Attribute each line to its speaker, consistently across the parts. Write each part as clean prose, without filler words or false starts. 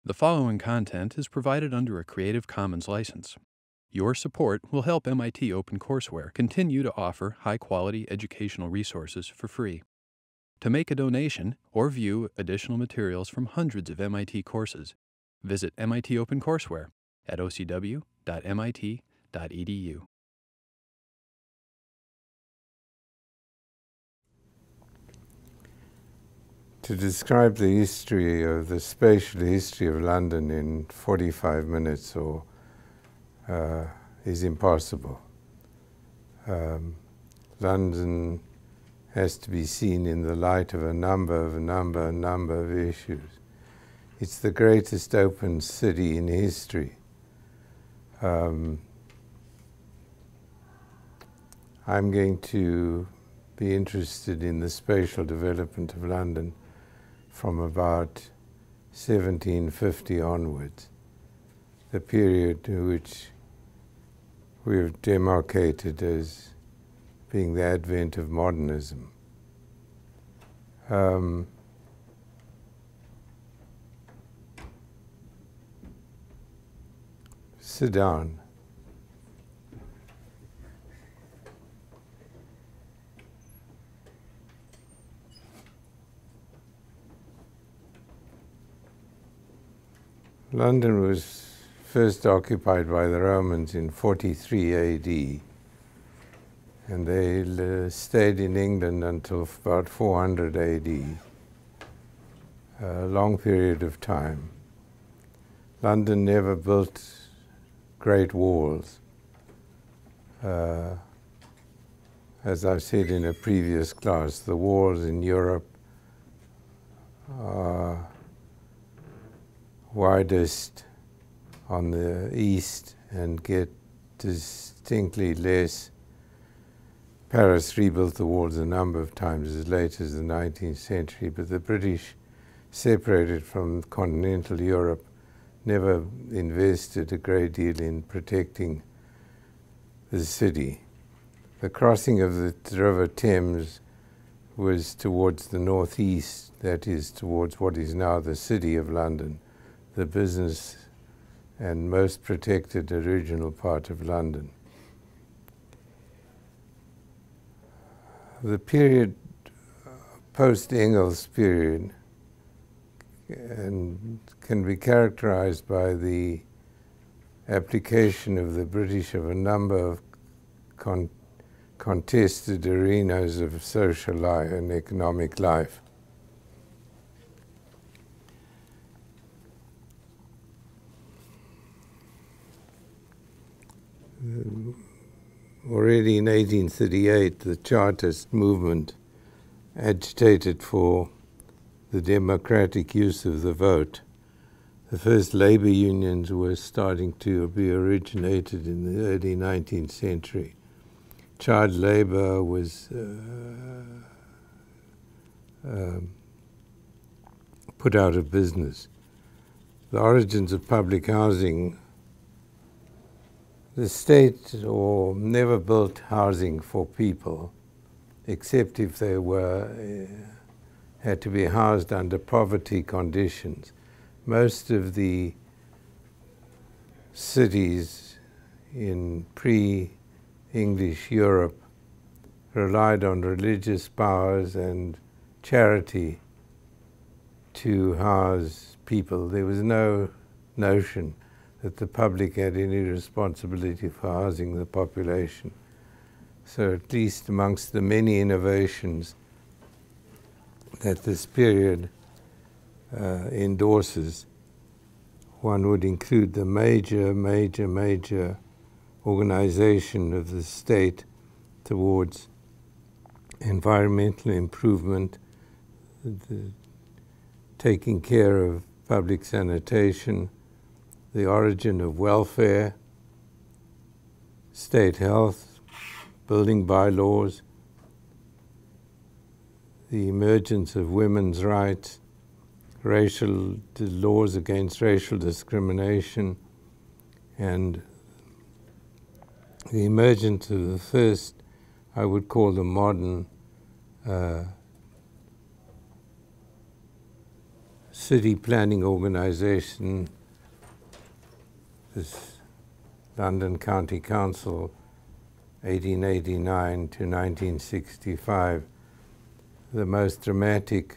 Speaker 1: The following content is provided under a Creative Commons license. Your support will help MIT OpenCourseWare continue to offer high-quality educational resources for free. To make a donation or view additional materials from hundreds of MIT courses, visit MIT OpenCourseWare at ocw.mit.edu.
Speaker 2: To describe the history of the spatial history of London in 45 minutes is impossible. London has to be seen in the light of a number of issues. It's the greatest open city in history. I'm going to be interested in the spatial development of London from about 1750 onwards, the period in which we've demarcated as being the Advent of Modernism. Sit down. London was first occupied by the Romans in 43 AD, and they stayed in England until about 400 AD, a long period of time. London never built great walls. As I've said in a previous class, the walls in Europe are widest on the east and get distinctly less. Paris rebuilt the walls a number of times as late as the 19th century, but the British, separated from continental Europe, never invested a great deal in protecting the city. The crossing of the River Thames was towards the northeast, that is, towards what is now the City of London, the business and most protected original part of London. The period, post-Engels period, can be characterized by the application of the British of a number of contested arenas of social life and economic life. Already in 1838, the Chartist movement agitated for the democratic use of the vote. The first labor unions were starting to be originated in the early 19th century. Child labor was put out of business. The origins of public housing. The state never built housing for people, except if they had to be housed under poverty conditions. Most of the cities in pre-English Europe relied on religious powers and charity to house people. There was no notion that the public had any responsibility for housing the population. So at least amongst the many innovations that this period endorses, one would include the major organization of the state towards environmental improvement, taking care of public sanitation, the origin of welfare, state health, building bylaws, the emergence of women's rights, laws against racial discrimination, and the emergence of the first, I would call the modern city planning organization, this London County Council, 1889 to 1965, the most dramatic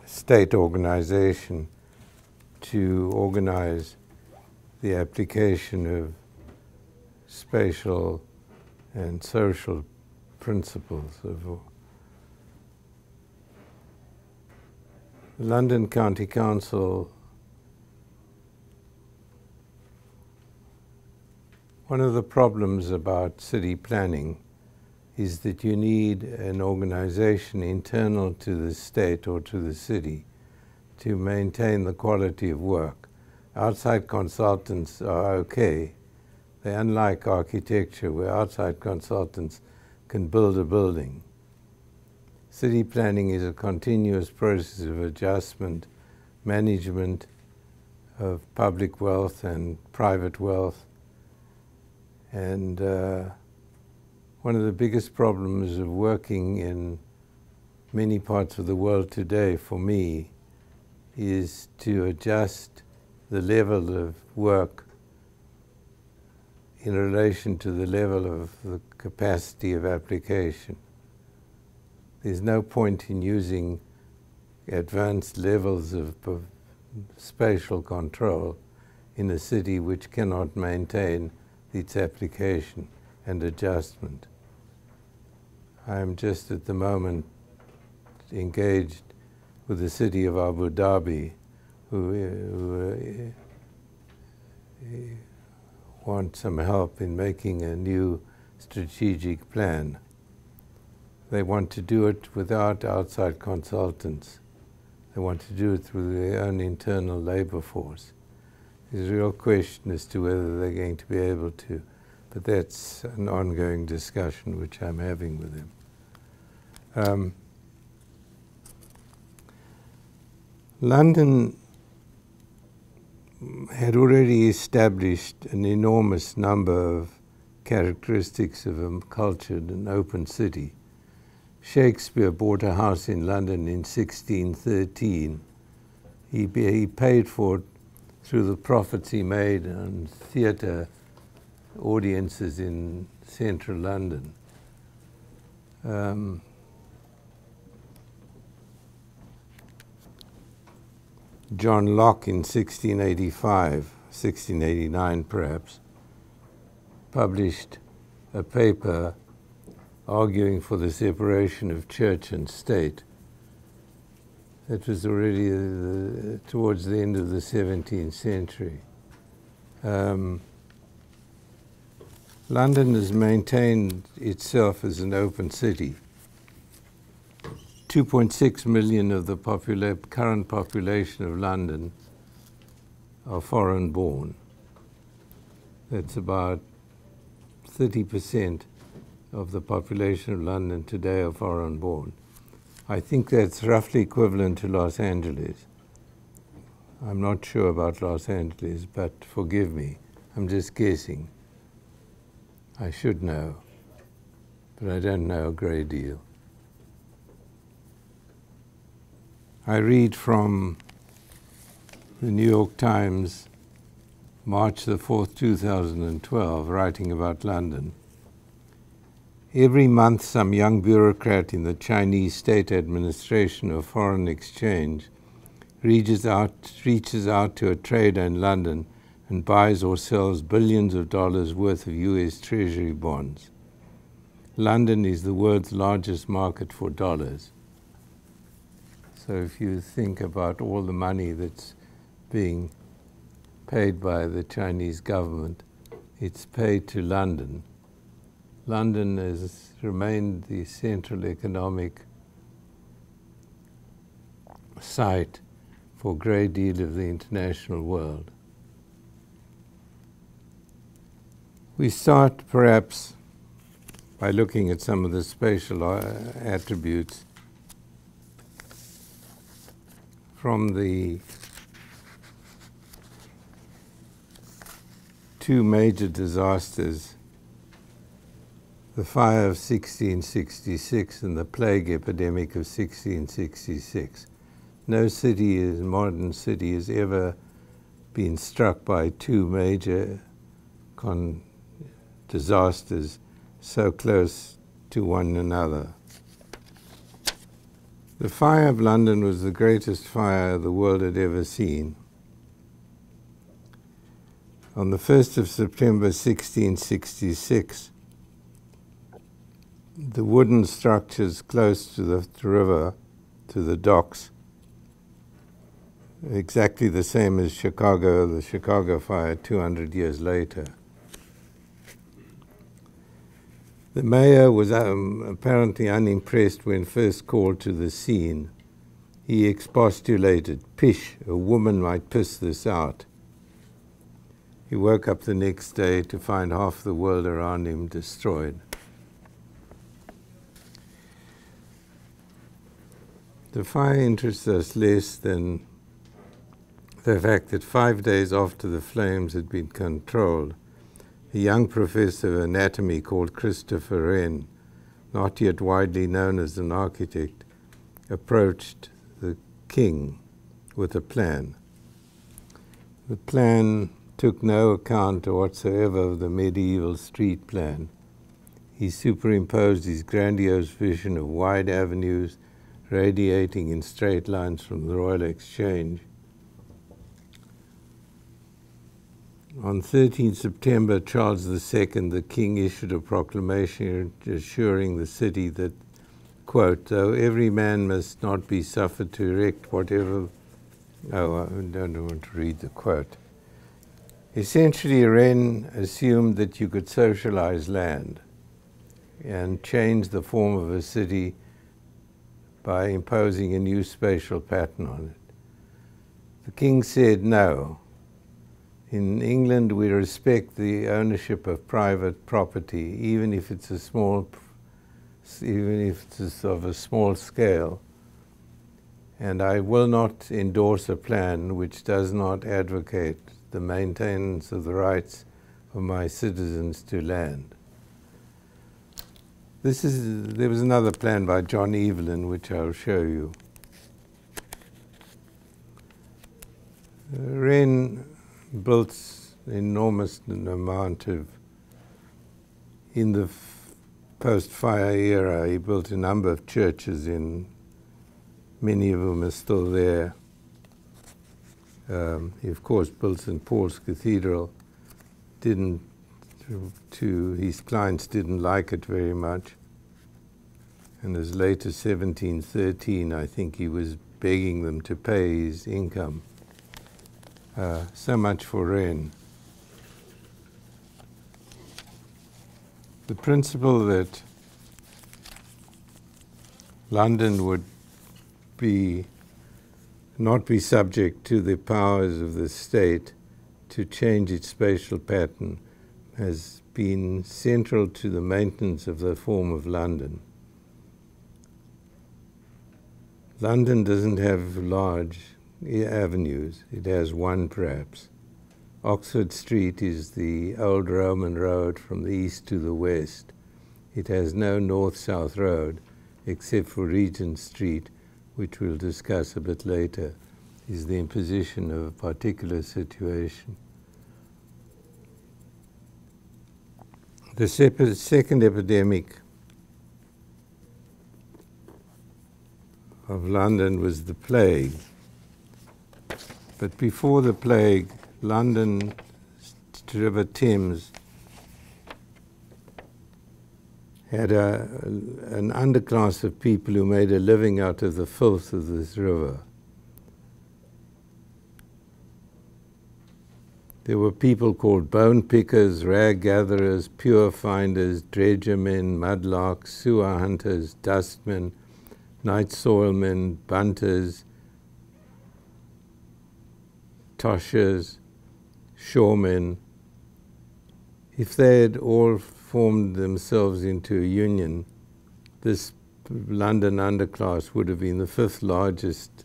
Speaker 2: state organization to organize the application of spatial and social principles of the London County Council. One of the problems about city planning is that you need an organization internal to the state or to the city to maintain the quality of work. Outside consultants are okay. They're unlike architecture, where outside consultants can build a building. City planning is a continuous process of adjustment, management of public wealth and private wealth. And one of the biggest problems of working in many parts of the world today, for me, is to adjust the level of work in relation to the level of the capacity of application. There's no point in using advanced levels of spatial control in a city which cannot maintain its application and adjustment. I'm just at the moment engaged with the city of Abu Dhabi, who want some help in making a new strategic plan. They want to do it without outside consultants. They want to do it through their own internal labor force. There's a real question as to whether they're going to be able to, but that's an ongoing discussion which I'm having with them. London had already established an enormous number of characteristics of a cultured and open city. Shakespeare bought a house in London in 1613. He paid for it through the profits he made on theatre audiences in central London. John Locke in 1685, 1689 perhaps, published a paper arguing for the separation of church and state. That was already towards the end of the 17th century. London has maintained itself as an open city. 2.6 million of the current population of London are foreign-born. That's about 30% of the population of London today are foreign-born. I think that's roughly equivalent to Los Angeles. I'm not sure about Los Angeles, but forgive me, I'm just guessing. I should know, but I don't know a great deal. I read from the New York Times, March the 4th, 2012, writing about London. Every month, some young bureaucrat in the Chinese State Administration of Foreign Exchange reaches out to a trader in London and buys or sells billions of dollars worth of US Treasury bonds. London is the world's largest market for dollars. So if you think about all the money that's being paid by the Chinese government, it's paid to London. London has remained the central economic site for a great deal of the international world. We start perhaps by looking at some of the spatial attributes from the two major disasters the fire of 1666 and the plague epidemic of 1666. No city, modern city, has ever been struck by two major disasters so close to one another. The fire of London was the greatest fire the world had ever seen. On the 1st of September 1666, the wooden structures close to the river, to the docks, exactly the same as the Chicago fire 200 years later. The mayor was apparently unimpressed when first called to the scene. He expostulated, "Pish, a woman might piss this out." He woke up the next day to find half the world around him destroyed. The fire interests us less than the fact that 5 days after the flames had been controlled, a young professor of anatomy called Christopher Wren, not yet widely known as an architect, approached the king with a plan. The plan took no account whatsoever of the medieval street plan. He superimposed his grandiose vision of wide avenues radiating in straight lines from the Royal Exchange. On 13 September, Charles II, the king, issued a proclamation assuring the city that, quote, "though every man must not be suffered to erect whatever..." Oh, I don't want to read the quote. Essentially, Wren assumed that you could socialize land and change the form of a city by imposing a new spatial pattern on it. The king said no. In England, we respect the ownership of private property, even if it's of a small scale. And I will not endorse a plan which does not advocate the maintenance of the rights of my citizens to land. There was another plan by John Evelyn, which I'll show you. Wren built an enormous amount of, in the post-fire era, he built a number of churches many of them are still there. He, of course, built St. Paul's Cathedral. His clients didn't like it very much. And as late as 1713, I think he was begging them to pay his income. So much for Wren. The principle that London would not be subject to the powers of the state to change its spatial pattern has been central to the maintenance of the form of London. London doesn't have large avenues. It has one, perhaps. Oxford Street is the old Roman road from the east to the west. It has no north-south road, except for Regent Street, which we'll discuss a bit later, is the imposition of a particular situation. The second epidemic of London was the plague. But before the plague, London, River Thames, had an underclass of people who made a living out of the filth of this river. There were people called bone pickers, rag gatherers, pure finders, dredgermen, mudlarks, sewer hunters, dustmen, night soilmen, bunters, toshers, shoremen. If they had all formed themselves into a union, this London underclass would have been the 5th largest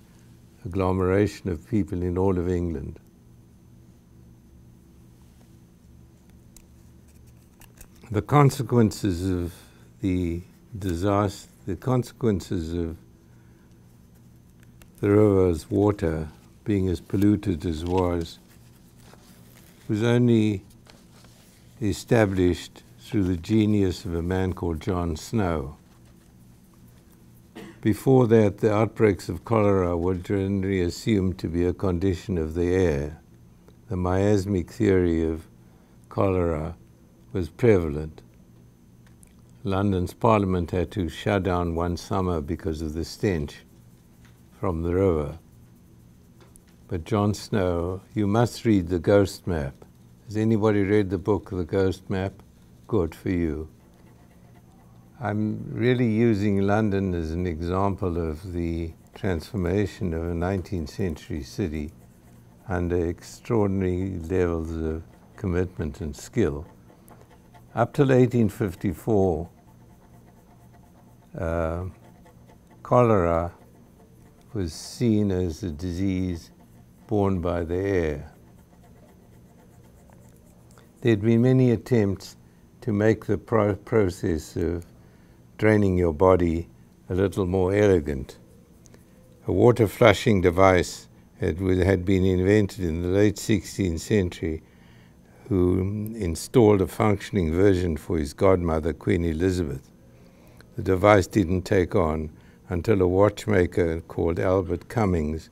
Speaker 2: agglomeration of people in all of England. the consequences of the disaster, the consequences of the river's water being as polluted as was only established through the genius of a man called John Snow. Before that, the outbreaks of cholera were generally assumed to be a condition of the air. The miasmic theory of cholera was prevalent. London's Parliament had to shut down one summer because of the stench from the river. But John Snow, you must read The Ghost Map. Has anybody read the book, The Ghost Map? Good for you. I'm really using London as an example of the transformation of a 19th century city under extraordinary levels of commitment and skill. Up till 1854, cholera was seen as a disease borne by the air. There had been many attempts to make the process of draining your body a little more elegant. A water flushing device had been invented in the late 16th century, who installed a functioning version for his godmother, Queen Elizabeth. The device didn't take on until a watchmaker called Albert Cummings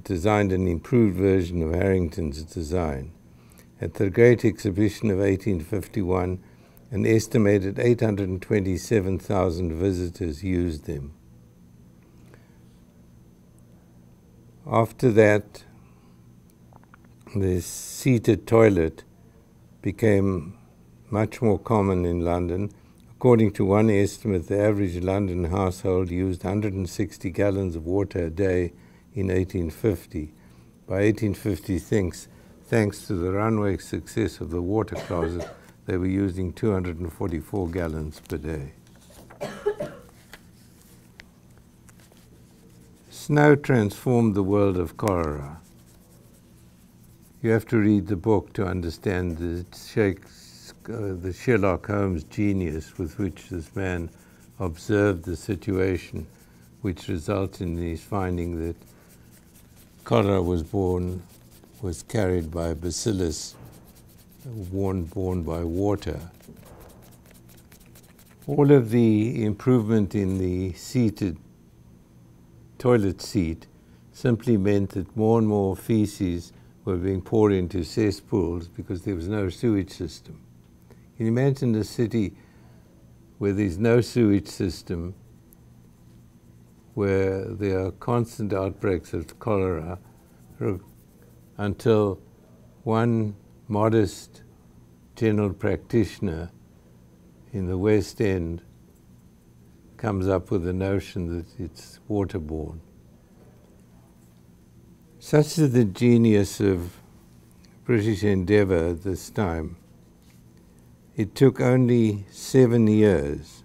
Speaker 2: designed an improved version of Harrington's design. At the Great Exhibition of 1851, an estimated 827,000 visitors used them. After that, the seated toilet became much more common in London. According to one estimate, the average London household used 160 gallons of water a day in 1850. By 1850, thanks to the runaway success of the water closet, they were using 244 gallons per day. Snow transformed the world of cholera. You have to read the book to understand the Sherlock Holmes genius with which this man observed the situation, which resulted in his finding that cholera was carried by a bacillus borne by water. All of the improvement in the seated toilet seat simply meant that more and more feces were being poured into cesspools because there was no sewage system. Can you imagine a city where there's no sewage system, where there are constant outbreaks of cholera, until one modest general practitioner in the West End comes up with the notion that it's waterborne. Such is the genius of British endeavour at this time. It took only 7 years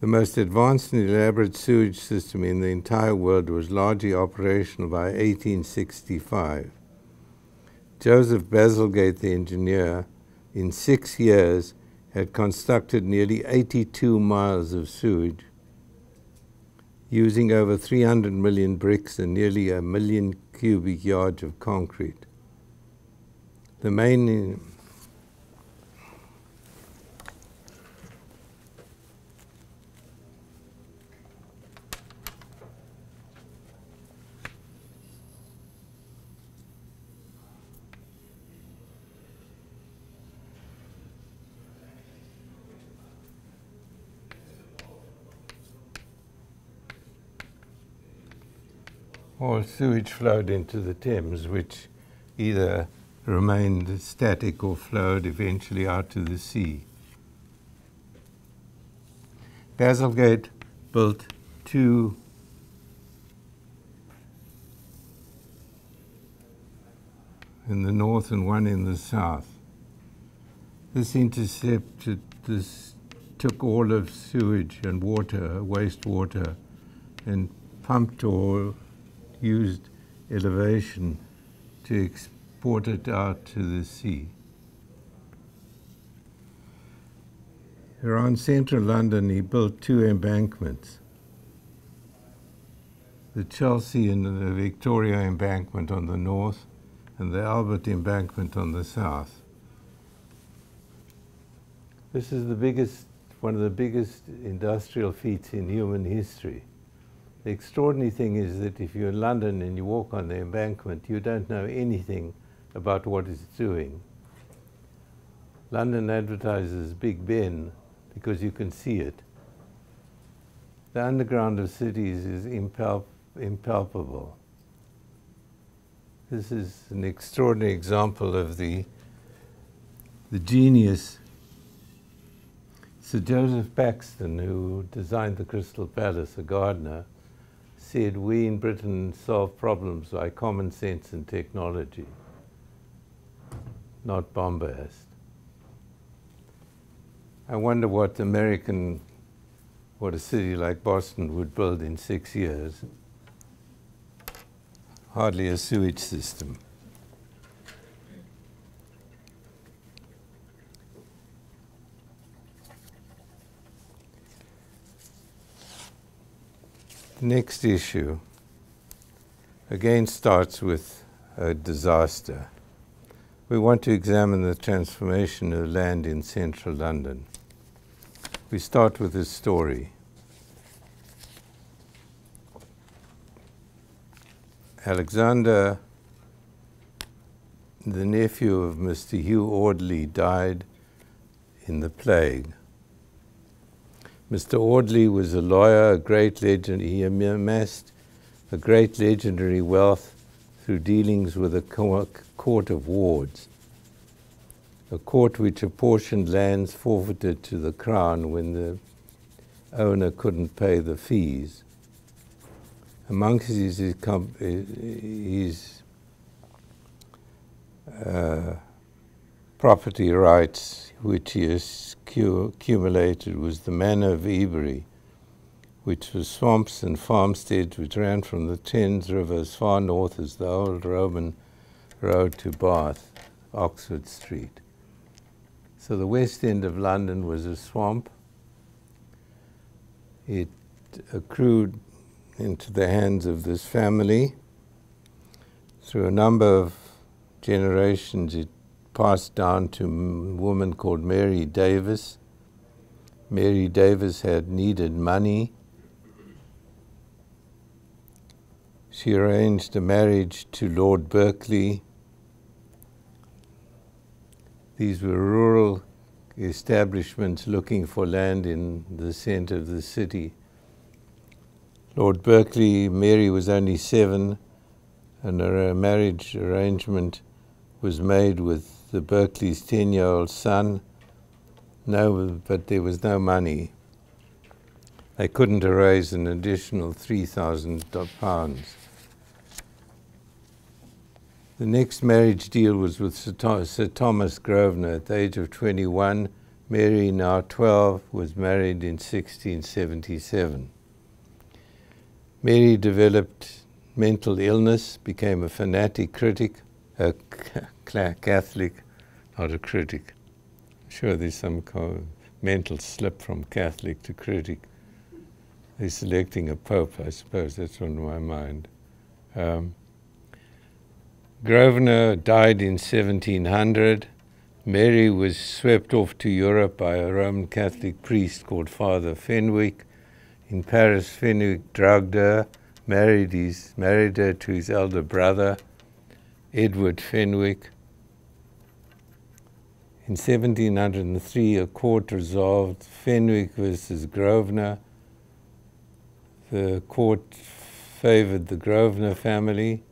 Speaker 2: The most advanced and elaborate sewage system in the entire world was largely operational by 1865. Joseph Bazalgette, the engineer, in 6 years had constructed nearly 82 miles of sewage, using over 300 million bricks and nearly 1 million cubic yards of concrete. The main all sewage flowed into the Thames, which either remained static or flowed eventually out to the sea. Bazalgette built 2 in the north and 1 in the south. This took all of sewage and water, wastewater, and pumped or used elevation to export it out to the sea. Around central London, he built 2 embankments. The Chelsea and the Victoria embankment on the north, and the Albert embankment on the south. This is one of the biggest industrial feats in human history. The extraordinary thing is that if you're in London and you walk on the embankment, you don't know anything about what it's doing. London advertises Big Ben because you can see it. The underground of cities is impalpable. This is an extraordinary example of the genius. Sir Joseph Paxton, who designed the Crystal Palace, a gardener, said we in Britain solve problems by common sense and technology, not bombast. I wonder what a city like Boston would build in 6 years. Hardly a sewage system. The next issue again starts with a disaster. We want to examine the transformation of land in central London. We start with a story. Alexander, the nephew of Mr. Hugh Audley, died in the plague. Mr. Audley was a lawyer, a great legend. He amassed a great legendary wealth through dealings with a court of wards, a court which apportioned lands forfeited to the crown when the owner couldn't pay the fees. Amongst his property rights which he accumulated was the Manor of Ebury, which was swamps and farmsteads which ran from the Thames River as far north as the old Roman road to Bath, Oxford Street. So the west end of London was a swamp. It accrued into the hands of this family. Through a number of generations, it passed down to a woman called Mary Davis. Mary Davis had needed money. She arranged a marriage to Lord Berkeley. These were rural establishments looking for land in the center of the city. Lord Berkeley, Mary was only 7, and a marriage arrangement was made with the Berkeley's 10-year-old son. But there was no money. They couldn't raise an additional £3,000. The next marriage deal was with Sir Thomas Grosvenor at the age of 21. Mary, now 12, was married in 1677. Mary developed mental illness, became a fanatic critic, a Catholic, not a critic. I'm sure there's some kind of mental slip from Catholic to critic. They're selecting a pope, I suppose. That's on my mind. Grosvenor died in 1700. Mary was swept off to Europe by a Roman Catholic priest called Father Fenwick. In Paris, Fenwick drugged her, married her to his elder brother, Edward Fenwick. In 1703, a court resolved Fenwick versus Grosvenor. The court favored the Grosvenor family.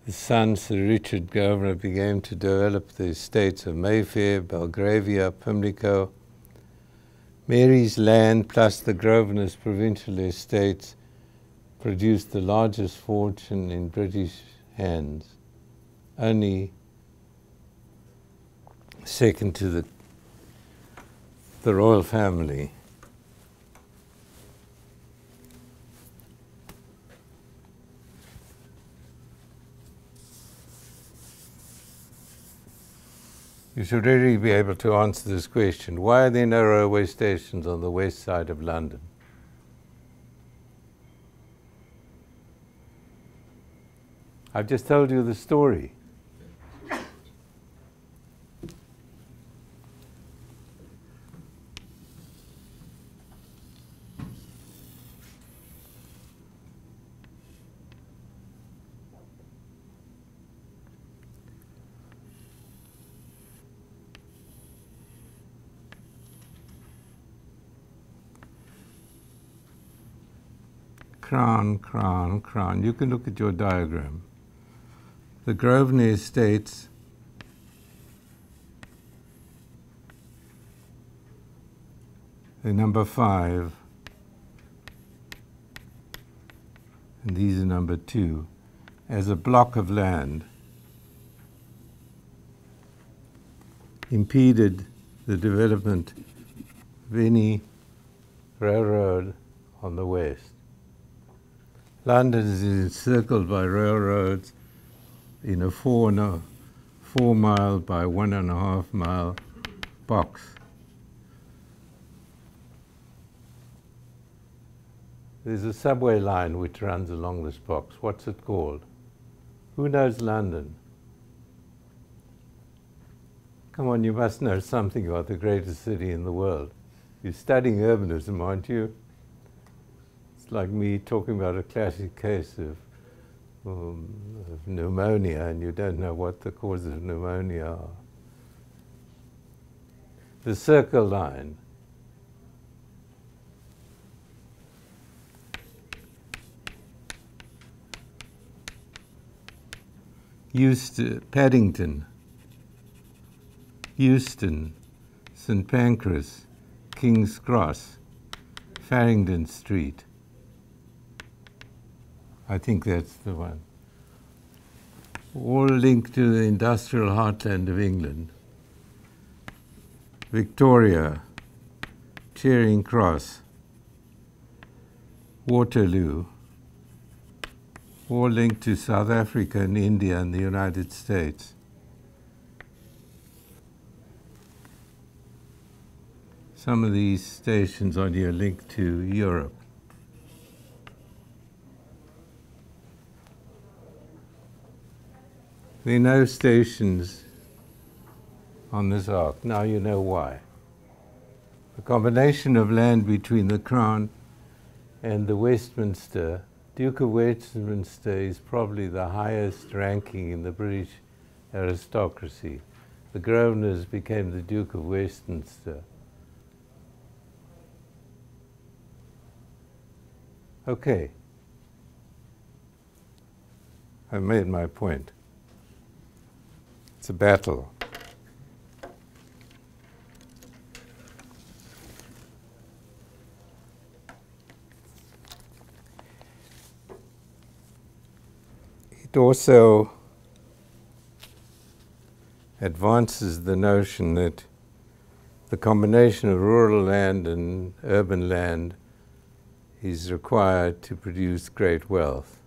Speaker 2: The son, Sir Richard Grosvenor, began to develop the estates of Mayfair, Belgravia, Pimlico. Mary's land plus the Grosvenor's provincial estates produced the largest fortune in British hands, only second to the royal family. You should really be able to answer this question. Why are there no railway stations on the west side of London? I've just told you the story. Crown, crown, crown. You can look at your diagram. The Grosvenor Estates are number 5, and these are number 2, as a block of land impeded the development of any railroad on the west. London is encircled by railroads in a 4 mile by 1.5 mile box. There's a subway line which runs along this box. What's it called? Who knows London? Come on, you must know something about the greatest city in the world. You're studying urbanism, aren't you? It's like me talking about a classic case of pneumonia, and you don't know what the causes of pneumonia are. The Circle Line. Paddington, Euston, St Pancras, King's Cross, Farringdon Street. I think that's the one. All linked to the industrial heartland of England. Victoria, Charing Cross, Waterloo, all linked to South Africa and India and the United States. Some of these stations on here link to Europe. There are no stations on this arc. Now you know why. The combination of land between the Crown and the Westminster, Duke of Westminster is probably the highest ranking in the British aristocracy. The Grosvenors became the Duke of Westminster. Okay. I've made my point. It's a battle. It also advances the notion that the combination of rural land and urban land is required to produce great wealth.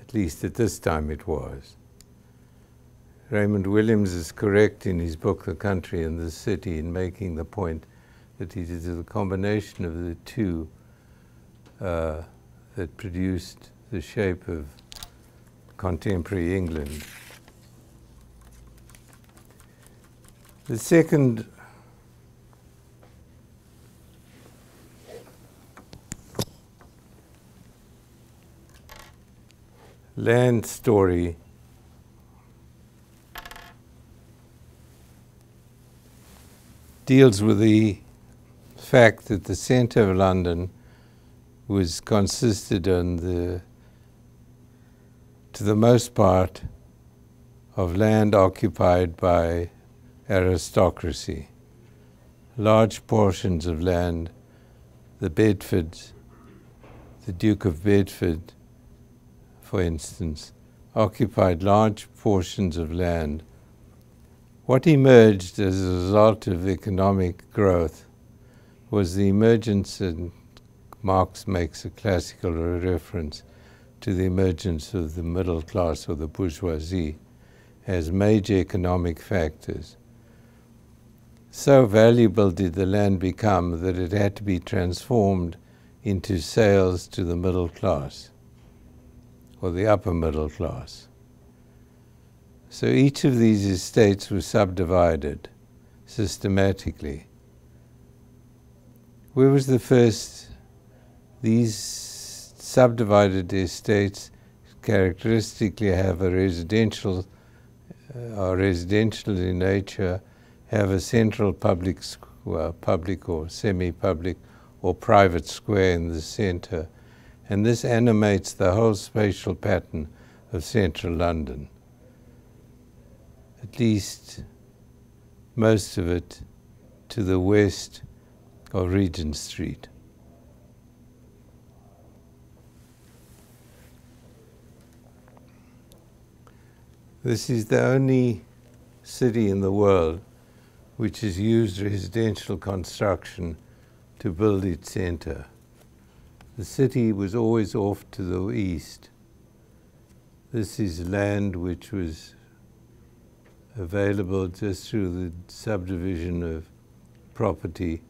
Speaker 2: At least at this time it was. Raymond Williams is correct in his book, The Country and the City, in making the point that it is the combination of the two that produced the shape of contemporary England. The second land story deals with the fact that the centre of London consisted to the most part of land occupied by aristocracy. Large portions of land, the Bedfords, the Duke of Bedford, for instance, occupied large portions of land. What emerged as a result of economic growth was the emergence, and Marx makes a classical reference to the emergence of the middle class or the bourgeoisie as major economic factors. so valuable did the land become that it had to be transformed into sales to the middle class, or the upper middle class. So each of these estates was subdivided systematically. Where was the first? These subdivided estates characteristically have a residential, are residential in nature, have a central public or semi-public or private square in the center, and this animates the whole spatial pattern of central London. At least most of it to the west of Regent Street. This is the only city in the world which has used residential construction to build its center. The city was always off to the east. This is land which was available just through the subdivision of property.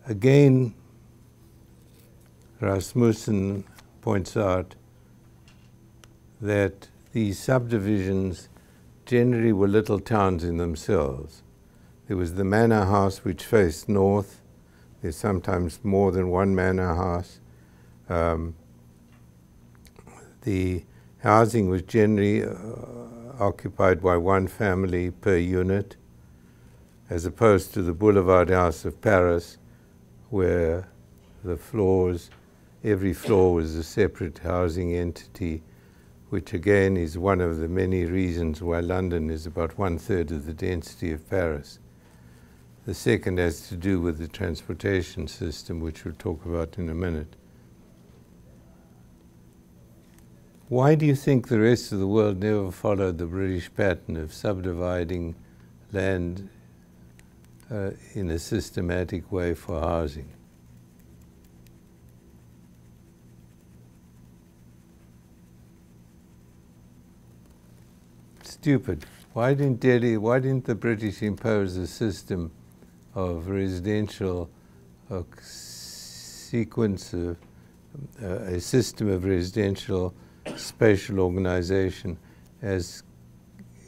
Speaker 2: Again, Rasmussen points out that these subdivisions generally were little towns in themselves. There was the manor house which faced north. There's sometimes more than one manor house. The housing was generally occupied by one family per unit, as opposed to the boulevard house of Paris, where the floors, every floor was a separate housing entity, which again is one of the many reasons why London is about 1/3 of the density of Paris. The second has to do with the transportation system, which we'll talk about in a minute. Why do you think the rest of the world never followed the British pattern of subdividing land in a systematic way for housing? Stupid. Why didn't the British impose a system of residential, a system of residential spatial organization as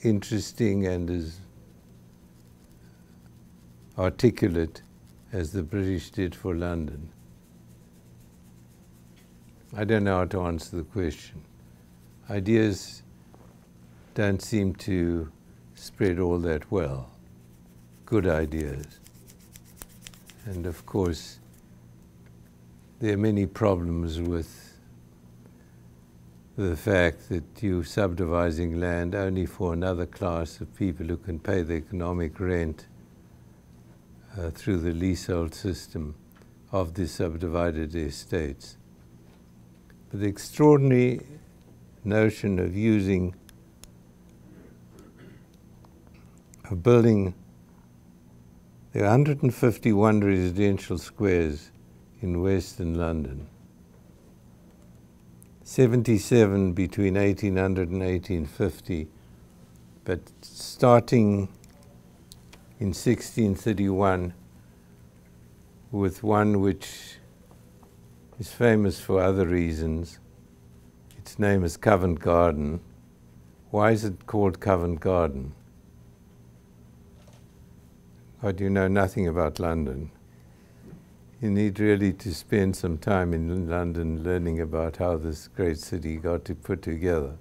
Speaker 2: interesting and as articulate as the British did for London? I don't know how to answer the question. Ideas don't seem to spread all that well, good ideas. And of course, there are many problems with the fact that you're subdividing land only for another class of people who can pay the economic rent through the leasehold system of the subdivided estates. But the extraordinary notion of building, there are 151 residential squares in Western London, 77 between 1800 and 1850, but starting in 1631 with one which is famous for other reasons. Its name is Covent Garden. Why is it called Covent Garden? God, you know nothing about London. You need really to spend some time in London learning about how this great city got to put together.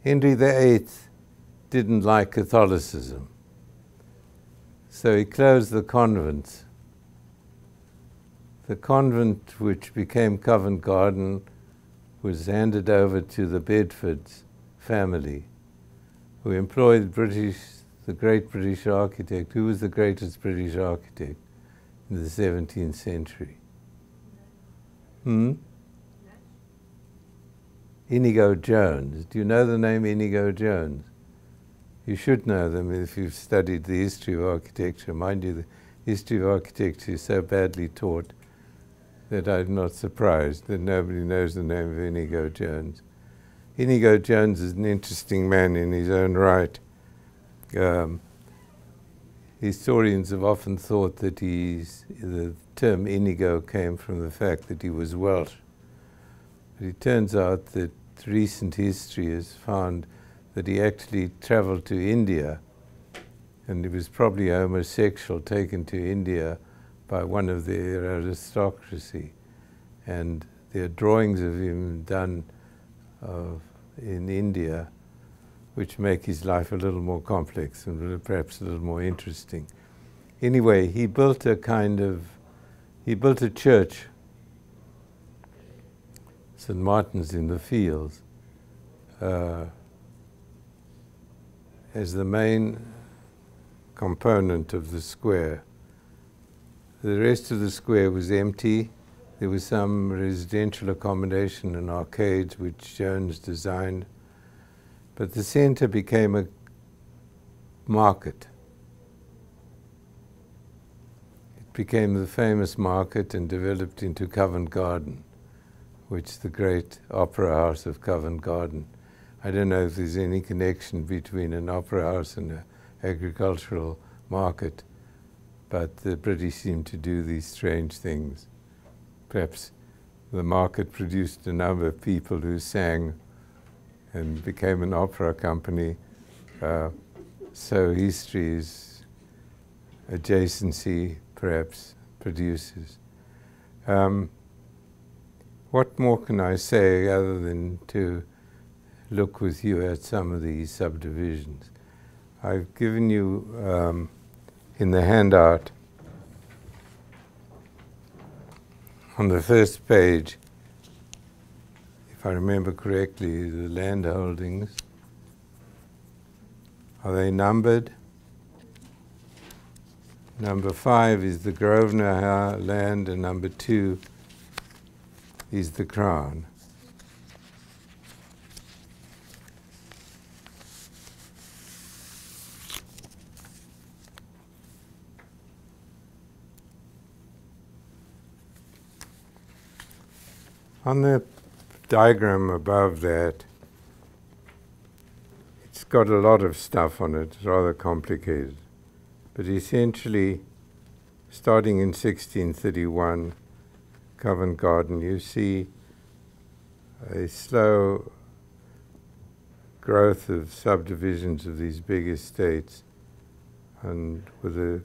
Speaker 2: Henry VIII didn't like Catholicism, so he closed the convents. The convent which became Covent Garden was handed over to the Bedfords family, who employed the great British architect. Who was the greatest British architect in the 17th century? Inigo Jones. Do you know the name Inigo Jones? You should know them if you've studied the history of architecture. Mind you, the history of architecture is so badly taught that I'm not surprised that nobody knows the name of Inigo Jones. Inigo Jones is an interesting man in his own right. historians have often thought that the term Inigo came from the fact that he was Welsh. But it turns out that recent history has found that he actually traveled to India, and he was probably homosexual, taken to India by one of their aristocracy. And there are drawings of him done in India which make his life a little more complex and perhaps a little more interesting. Anyway, he built a church, St. Martin's in the Fields, as the main component of the square. The rest of the square was empty. There was some residential accommodation and arcades which Jones designed, but the center became a market. It became the famous market and developed into Covent Garden, which the great opera house of Covent Garden. I don't know if there's any connection between an opera house and an agricultural market, but the British seem to do these strange things. Perhaps the market produced a number of people who sang and became an opera company. So history's adjacency perhaps produces. What more can I say other than to look with you at some of these subdivisions? I've given you in the handout on the first page, if I remember correctly, the land holdings. Are they numbered? Number 5 is the Grosvenor land, and number 2 is the Crown. On the diagram above that, it's got a lot of stuff on it, it's rather complicated. But essentially, starting in 1631, Covent Garden, you see a slow growth of subdivisions of these big estates, and with a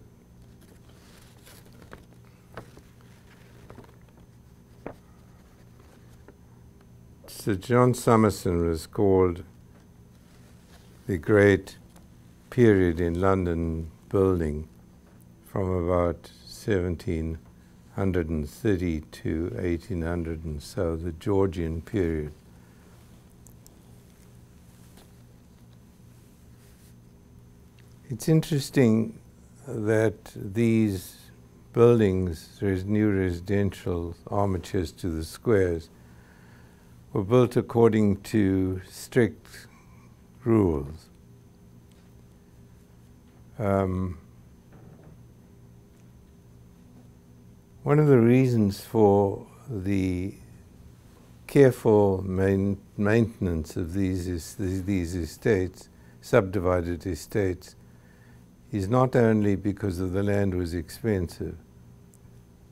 Speaker 2: Sir John Summerson was called the great period in London building from about 1730 to 1800 and so, the Georgian period. It's interesting that these buildings, there's new residential armatures to the squares, were built according to strict rules. One of the reasons for the careful maintenance of these estates, subdivided estates, is not only because of the land was expensive,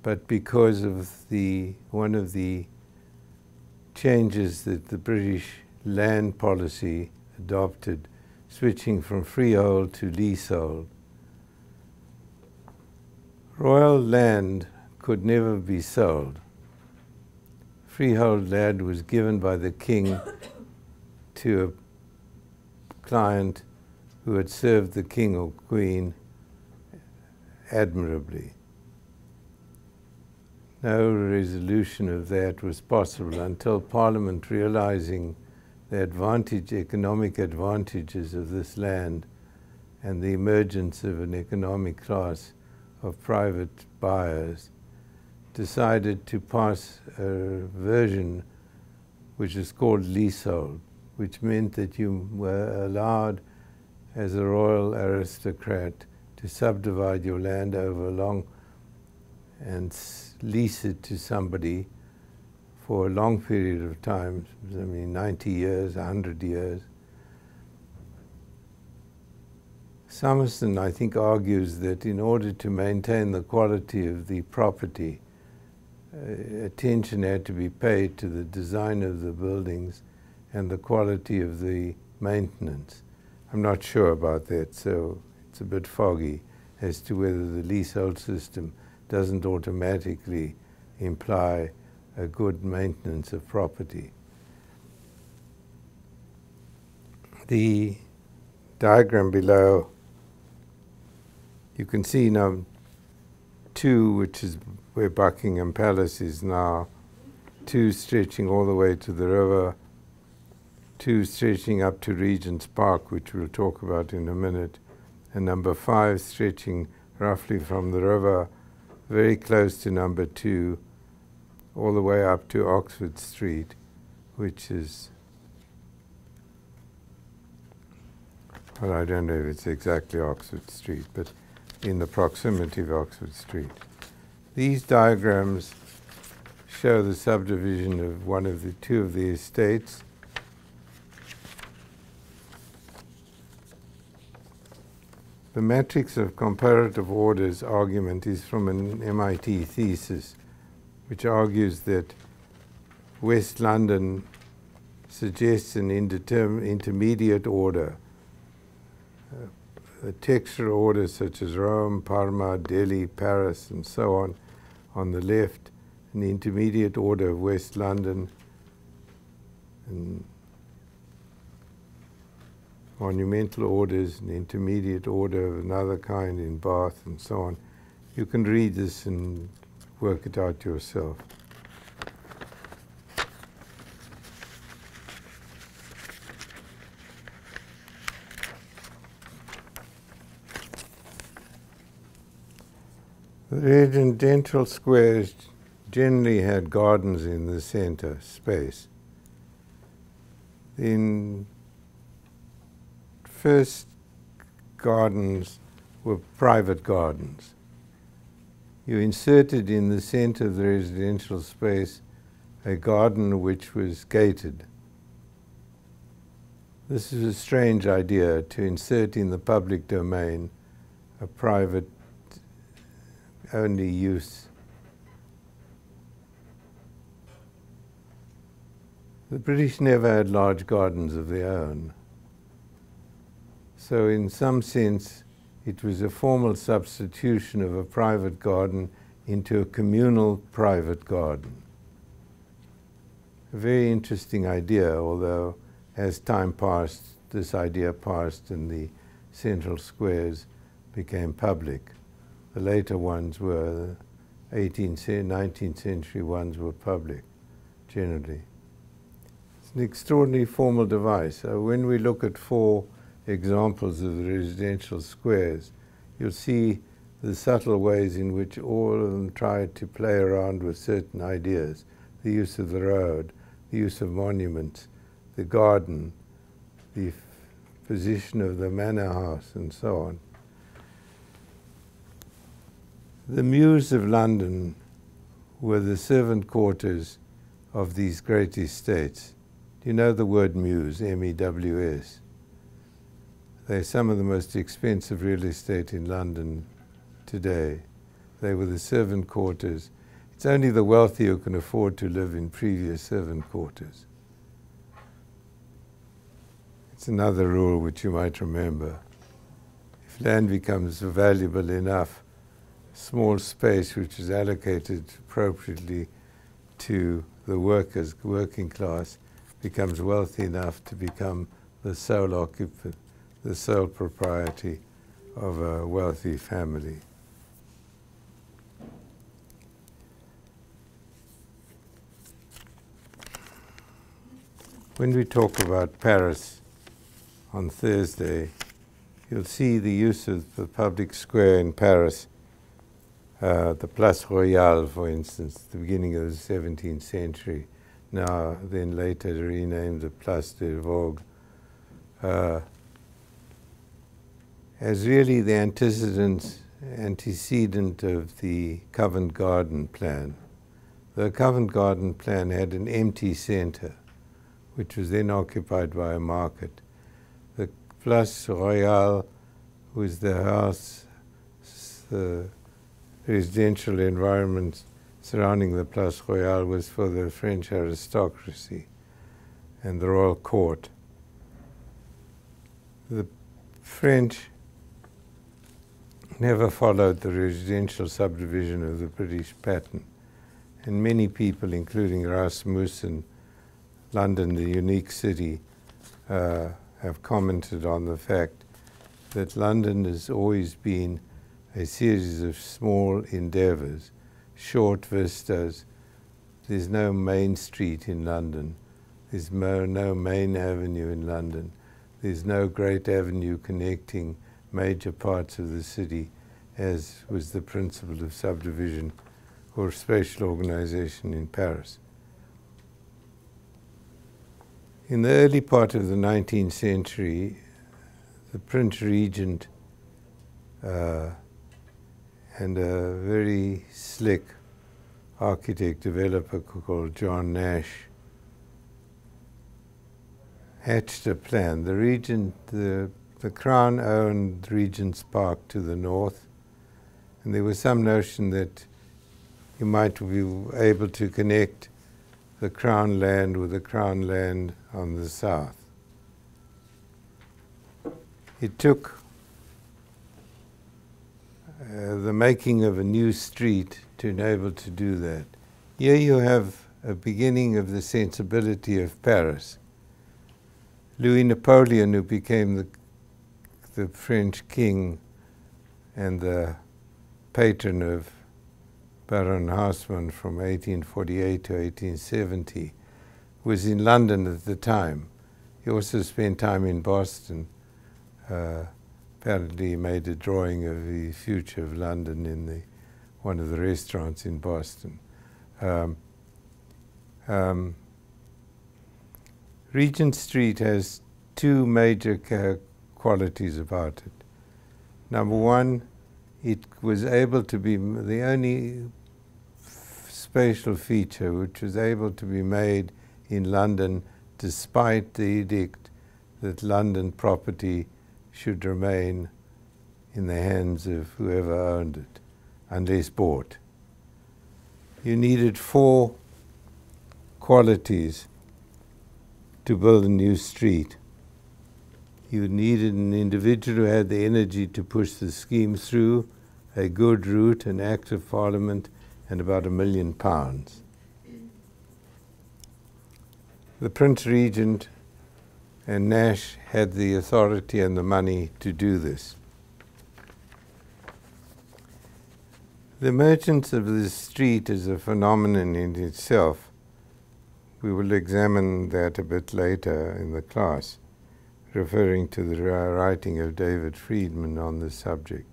Speaker 2: but because of one of the changes that the British land policy adopted, switching from freehold to leasehold. Royal land could never be sold. Freehold land was given by the king to a client who had served the king or queen admirably. No resolution of that was possible until Parliament, realizing the economic advantages of this land and the emergence of an economic class of private buyers, decided to pass a version which is called leasehold, which meant that you were allowed as a royal aristocrat to subdivide your land over long and lease it to somebody for a long period of time, 90 years, 100 years. Summerson, I think, argues that in order to maintain the quality of the property, attention had to be paid to the design of the buildings and the quality of the maintenance. I'm not sure about that, so it's a bit foggy as to whether the leasehold system doesn't automatically imply a good maintenance of property. The diagram below, you can see now 2, which is where Buckingham Palace is now, 2 stretching all the way to the river, 2 stretching up to Regent's Park, which we'll talk about in a minute, and number 5 stretching roughly from the river, very close to number 2, all the way up to Oxford Street, which is, well, I don't know if it's exactly Oxford Street, but in the proximity of Oxford Street. These diagrams show the subdivision of 2 of the estates. The matrix of comparative orders argument is from an MIT thesis, which argues that West London suggests an intermediate order, a textural order such as Rome, Parma, Delhi, Paris, and so on the left, an intermediate order of West London, and monumental orders, an intermediate order of another kind in Bath, and so on. You can read this and work it out yourself. The residential squares generally had gardens in the center space. In first gardens were private gardens. You inserted in the center of the residential space a garden which was gated. This is a strange idea, to insert in the public domain a private only use. The British never had large gardens of their own. So in some sense, it was a formal substitution of a private garden into a communal private garden. A very interesting idea, although as time passed, this idea passed and the central squares became public. The later ones were, the 19th century ones were public, generally. It's an extraordinary formal device. When we look at 4 examples of the residential squares, you'll see the subtle ways in which all of them tried to play around with certain ideas. The use of the road, the use of monuments, the garden, the position of the manor house, and so on. The mews of London were the servant quarters of these great estates. Do you know the word mews, M-E-W-S? They're some of the most expensive real estate in London today. They were the servant quarters. It's only the wealthy who can afford to live in previous servant quarters. It's another rule which you might remember. If land becomes valuable enough, small space which is allocated appropriately to the working class, becomes wealthy enough to become the sole occupant, the sole propriety of a wealthy family. When we talk about Paris on Thursday, you'll see the use of the public square in Paris, the Place Royale, for instance, at the beginning of the 17th century, now then later renamed the Place de Vogue, as really the antecedent of the Covent Garden plan. The Covent Garden plan had an empty center, which was then occupied by a market. The Place Royale was the house, the residential environment surrounding the Place Royale was for the French aristocracy and the royal court. The French never followed the residential subdivision of the British pattern, and many people, including Rasmussen, London, the unique city, have commented on the fact that London has always been a series of small endeavors, short vistas. There's no main street in London. There's no main avenue in London. There's no great avenue connecting major parts of the city, as was the principle of subdivision or spatial organization in Paris. In the early part of the 19th century, the Prince Regent and a very slick architect developer called John Nash hatched a plan. The Crown owned Regent's Park to the north, and there was some notion that you might be able to connect the Crown land with the Crown land on the south. It took the making of a new street to enable to do that. Here you have a beginning of the sensibility of Paris. Louis Napoleon, who became the French king and the patron of Baron Haussmann from 1848 to 1870, was in London at the time. He also spent time in Boston. Apparently he made a drawing of the future of London in one of the restaurants in Boston. Regent Street has two major qualities about it. Number one, it was able to be the only spatial feature which was able to be made in London despite the edict that London property should remain in the hands of whoever owned it, unless bought. You needed four qualities to build a new street. You needed an individual who had the energy to push the scheme through, a good route, an active parliament, and about £1 million. The Prince Regent and Nash had the authority and the money to do this. The emergence of this street is a phenomenon in itself. We will examine that a bit later in the class, referring to the writing of David Friedman on this subject.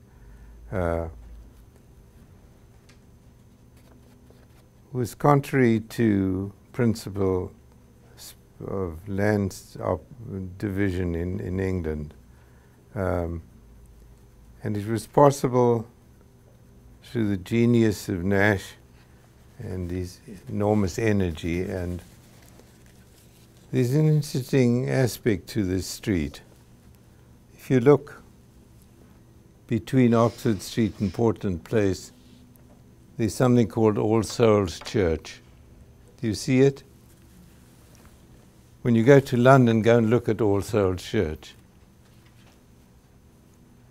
Speaker 2: Was contrary to principle of land division in England. And it was possible through the genius of Nash and his enormous energy. And there's an interesting aspect to this street. If you look between Oxford Street and Portland Place, there's something called All Souls Church. Do you see it? When you go to London, go and look at All Souls Church.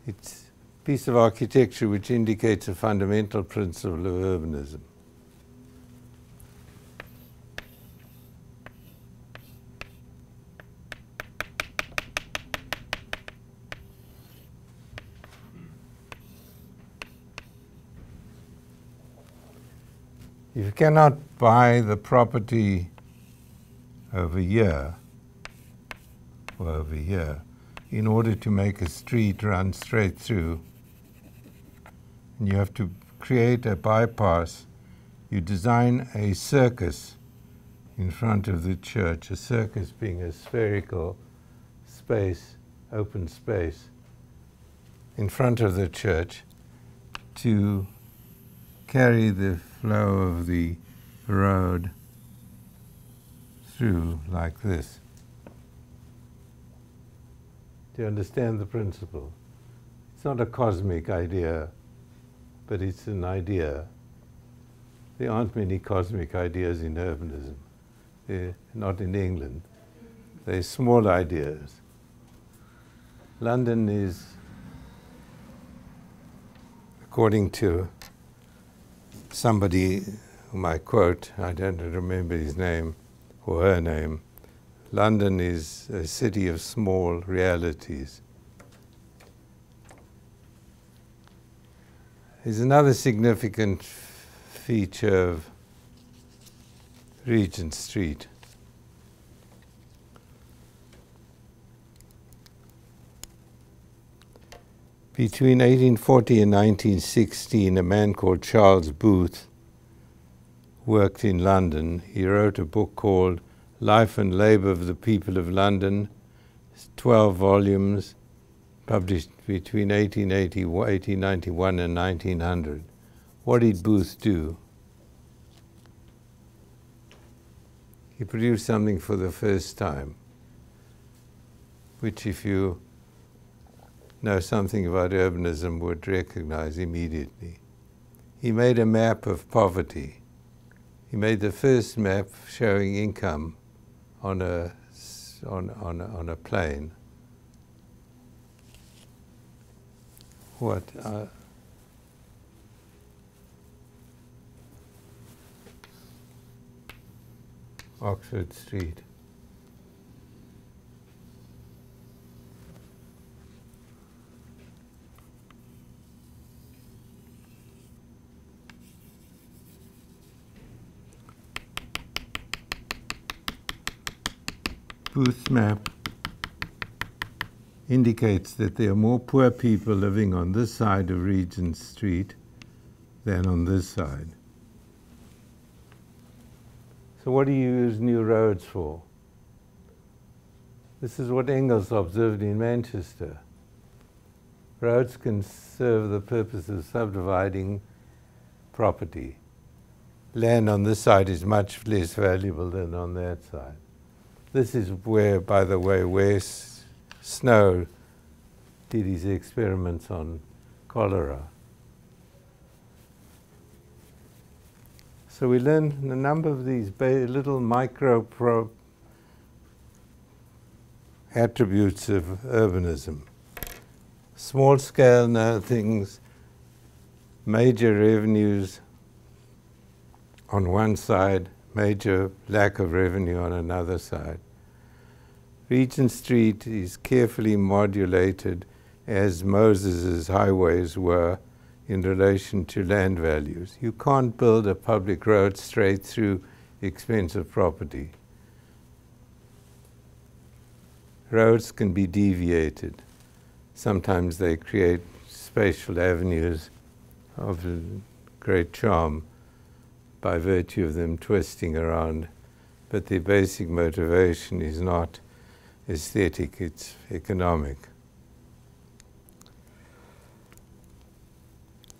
Speaker 2: It's a piece of architecture which indicates a fundamental principle of urbanism. If you cannot buy the property over here, in order to make a street run straight through, and you have to create a bypass, you design a circus in front of the church, a circus being a spherical space, open space, in front of the church to carry the flow of the road through like this. Do you understand the principle? It's not a cosmic idea, but it's an idea. There aren't many cosmic ideas in urbanism. They're not in England. They're small ideas. London is, according to somebody whom I quote, I don't remember his name or her name, London is a city of small realities. There's another significant feature of Regent Street. Between 1840 and 1916, a man called Charles Booth worked in London. He wrote a book called Life and Labour of the People of London, 12 volumes, published between 1891 and 1900. What did Booth do? He produced something for the first time, which if you know something about urbanism would recognize immediately. He made a map of poverty. He made the first map showing income on a plane. What? Oxford Street. Booth's map indicates that there are more poor people living on this side of Regent Street than on this side. So what do you use new roads for? This is what Engels observed in Manchester. Roads can serve the purpose of subdividing property. Land on this side is much less valuable than on that side. This is where, by the way, where Snow did his experiments on cholera. So we learn a number of these little micro attributes of urbanism. Small scale things, major revenues on one side, major lack of revenue on another side. Regent Street is carefully modulated as Moses's highways were in relation to land values. You can't build a public road straight through expensive property. Roads can be deviated. Sometimes they create spatial avenues of great charm by virtue of them twisting around, but the basic motivation is not aesthetic, it's economic.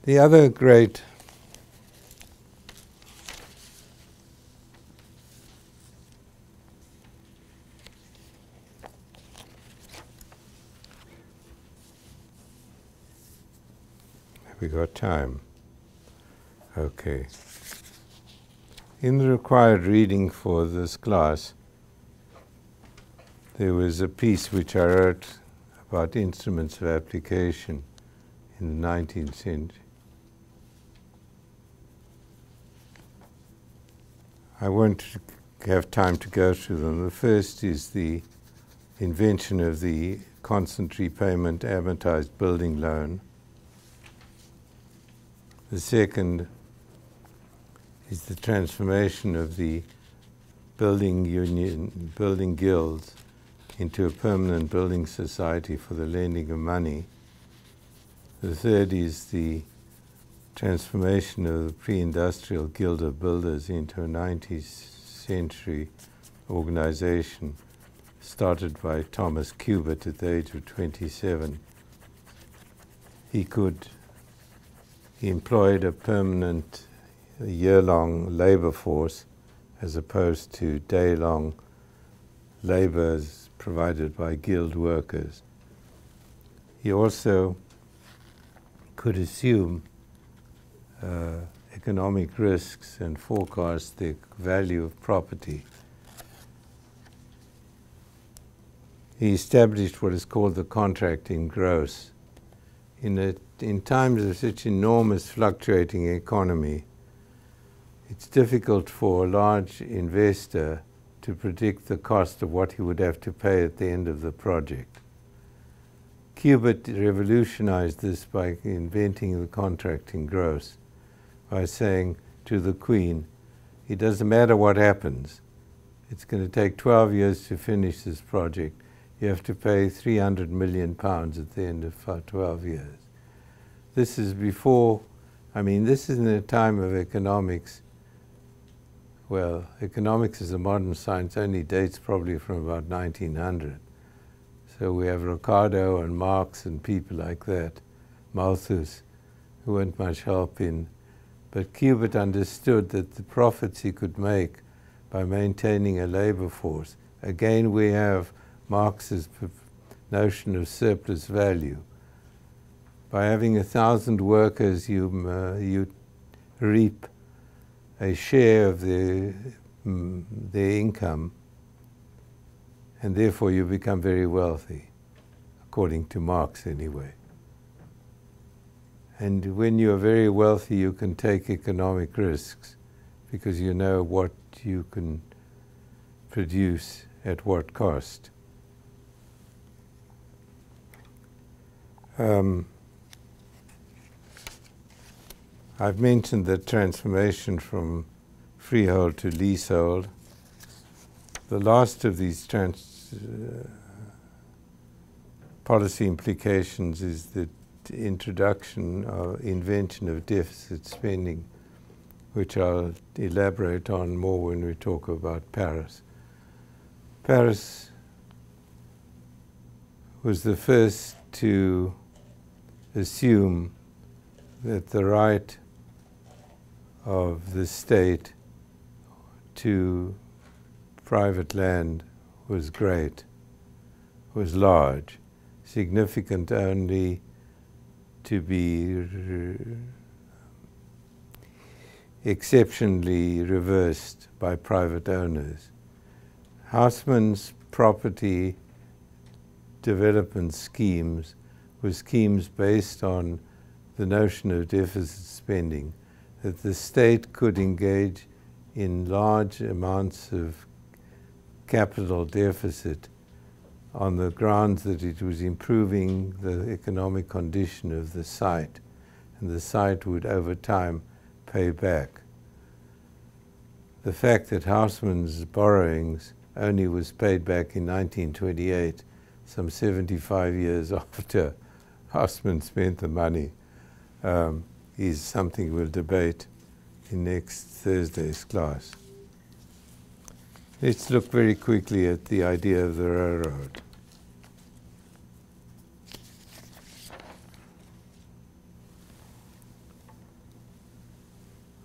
Speaker 2: The other great have we got time? Okay. In the required reading for this class, there was a piece which I wrote about instruments of application in the 19th century. I won't have time to go through them. The first is the invention of the constant repayment amortized building loan. The second is the transformation of the building union, building guilds into a permanent building society for the lending of money. The third is the transformation of the pre-industrial guild of builders into a 19th century organization started by Thomas Cubitt at the age of 27. He employed a permanent year-long labor force as opposed to day-long labors provided by guild workers. He also could assume economic risks and forecast the value of property. He established what is called the contracting gross. In times of such enormous fluctuating economy, it's difficult for a large investor to predict the cost of what he would have to pay at the end of the project. Cubitt revolutionized this by inventing the contracting gross, by saying to the Queen, it doesn't matter what happens. It's going to take 12 years to finish this project. You have to pay £300 million at the end of 12 years. This is before, this is in a time of economics. Well, economics as a modern science only dates probably from about 1900. So we have Ricardo and Marx and people like that, Malthus, who weren't much help in. But Cubitt understood that the profits he could make by maintaining a labor force, again we have Marx's notion of surplus value. By having 1,000 workers, you reap a share of their income, and therefore you become very wealthy, according to Marx anyway. And when you are very wealthy, you can take economic risks because you know what you can produce at what cost. I've mentioned the transformation from freehold to leasehold. The last of these policy implications is the introduction or invention of deficit spending, which I'll elaborate on more when we talk about Paris. Paris was the first to assume that the right of the state to private land was great, was large, significant only to be exceptionally reversed by private owners. Houseman's property development schemes were schemes based on the notion of deficit spending, that the state could engage in large amounts of capital deficit on the grounds that it was improving the economic condition of the site, and the site would over time pay back. The fact that Houseman's borrowings only was paid back in 1928, some 75 years after Houseman spent the money, is something we'll debate in next Thursday's class. Let's look very quickly at the idea of the railroad.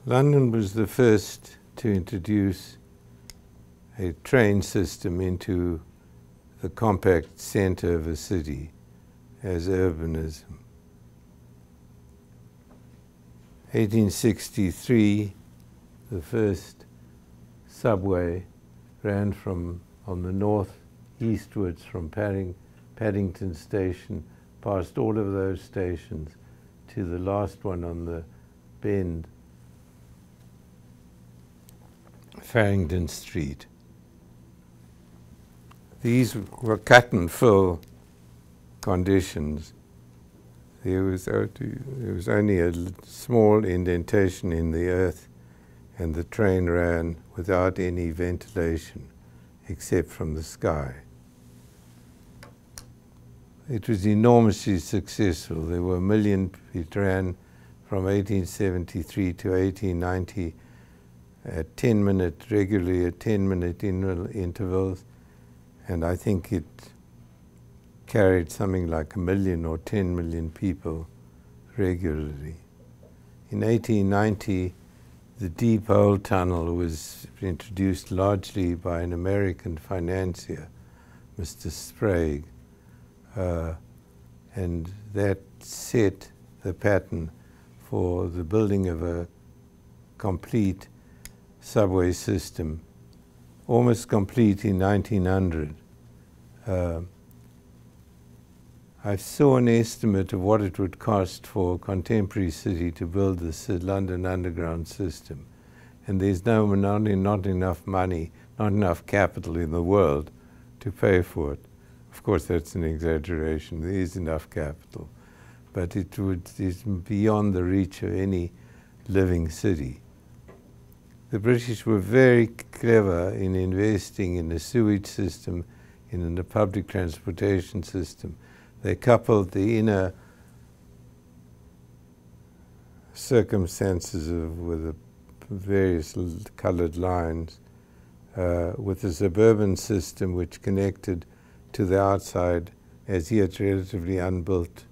Speaker 2: London was the first to introduce a train system into the compact center of a city as urbanism. 1863, the first subway ran on the north eastwards from Paddington Station, past all of those stations to the last one on the bend, Farringdon Street. These were cut and fill conditions. There was only a small indentation in the earth, and the train ran without any ventilation except from the sky. It was enormously successful. There were it ran from 1873 to 1890 at regularly at 10-minute intervals, and I think it carried something like 1 million or 10 million people regularly. In 1890, the deep hole tunnel was introduced largely by an American financier, Mr. Sprague, and that set the pattern for the building of a complete subway system, almost complete in 1900. I saw an estimate of what it would cost for a contemporary city to build this London Underground system. And there's not enough money, not enough capital in the world to pay for it. Of course, that's an exaggeration. There is enough capital. But it's beyond the reach of any living city. The British were very clever in investing in the sewage system, in the public transportation system. They coupled the inner circumstances with the various colored lines with the suburban system which connected to the outside as yet relatively unbuilt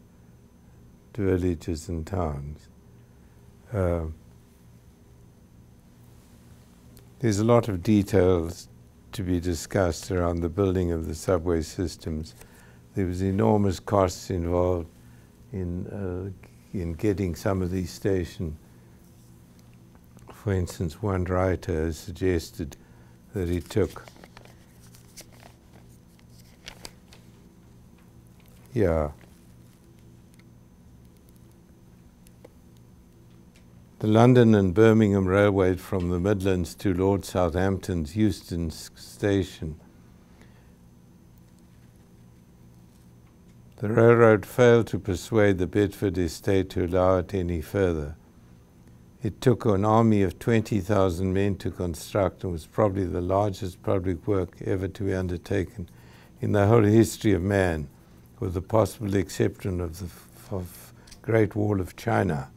Speaker 2: villages and towns. There's a lot of details to be discussed around the building of the subway systems. There was enormous costs involved in getting some of these stations. For instance, one writer has suggested that it took the London and Birmingham Railway from the Midlands to Lord Southampton's Euston Station. The railroad failed to persuade the Bedford estate to allow it any further. It took an army of 20,000 men to construct and was probably the largest public work ever to be undertaken in the whole history of man, with the possible exception of the Great Wall of China.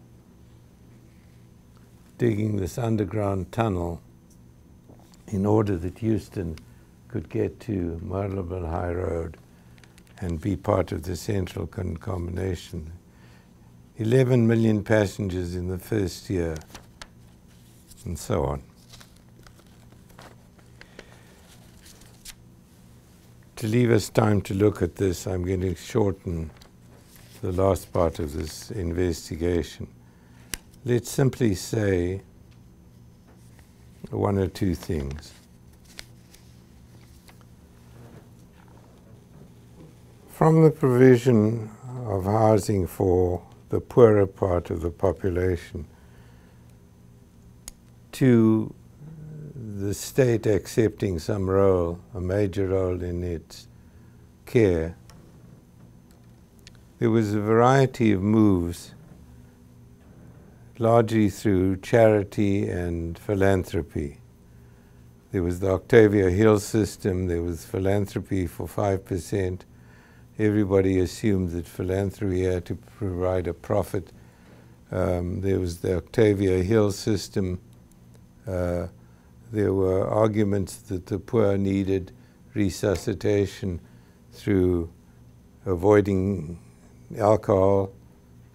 Speaker 2: Digging this underground tunnel in order that Euston could get to Marylebone High Road and be part of the central combination. 11 million passengers in the first year, and so on. To leave us time to look at this, I'm going to shorten the last part of this investigation. Let's simply say one or two things. From the provision of housing for the poorer part of the population to the state accepting some role, a major role in its care, there was a variety of moves, largely through charity and philanthropy. There was the Octavia Hill system, there was philanthropy for 5%. Everybody assumed that philanthropy had to provide a profit. There was the Octavia Hill system. There were arguments that the poor needed resuscitation through avoiding alcohol,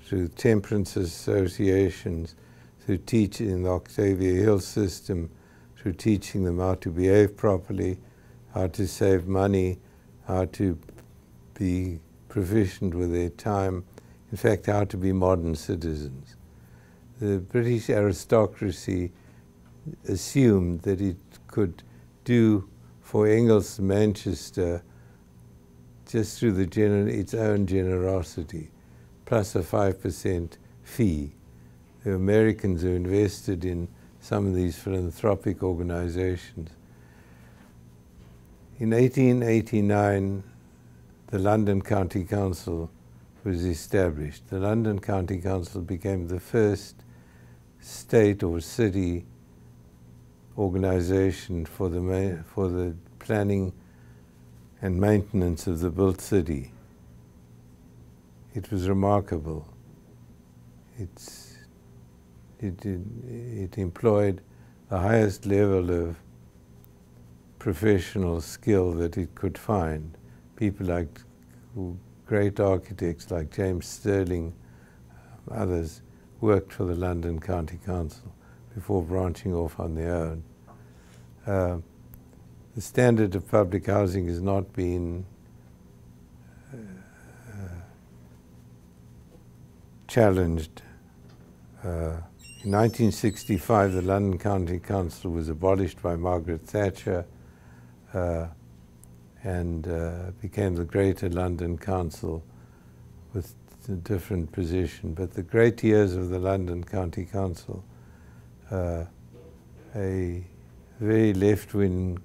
Speaker 2: through temperance associations, through teaching the Octavia Hill system, through teaching them how to behave properly, how to save money, how to be proficient with their time, in fact, how to be modern citizens. The British aristocracy assumed that it could do for Engels and Manchester just through its own generosity, plus a 5% fee. The Americans who invested in some of these philanthropic organizations. In 1889, the London County Council was established. The London County Council became the first state or city organization for the planning and maintenance of the built city. It was remarkable. It employed the highest level of professional skill that it could find. People like great architects like James Stirling, others, worked for the London County Council before branching off on their own. The standard of public housing has not been challenged. In 1965, the London County Council was abolished by Margaret Thatcher and became the Greater London Council with a different position. But the great years of the London County Council, a very left-wing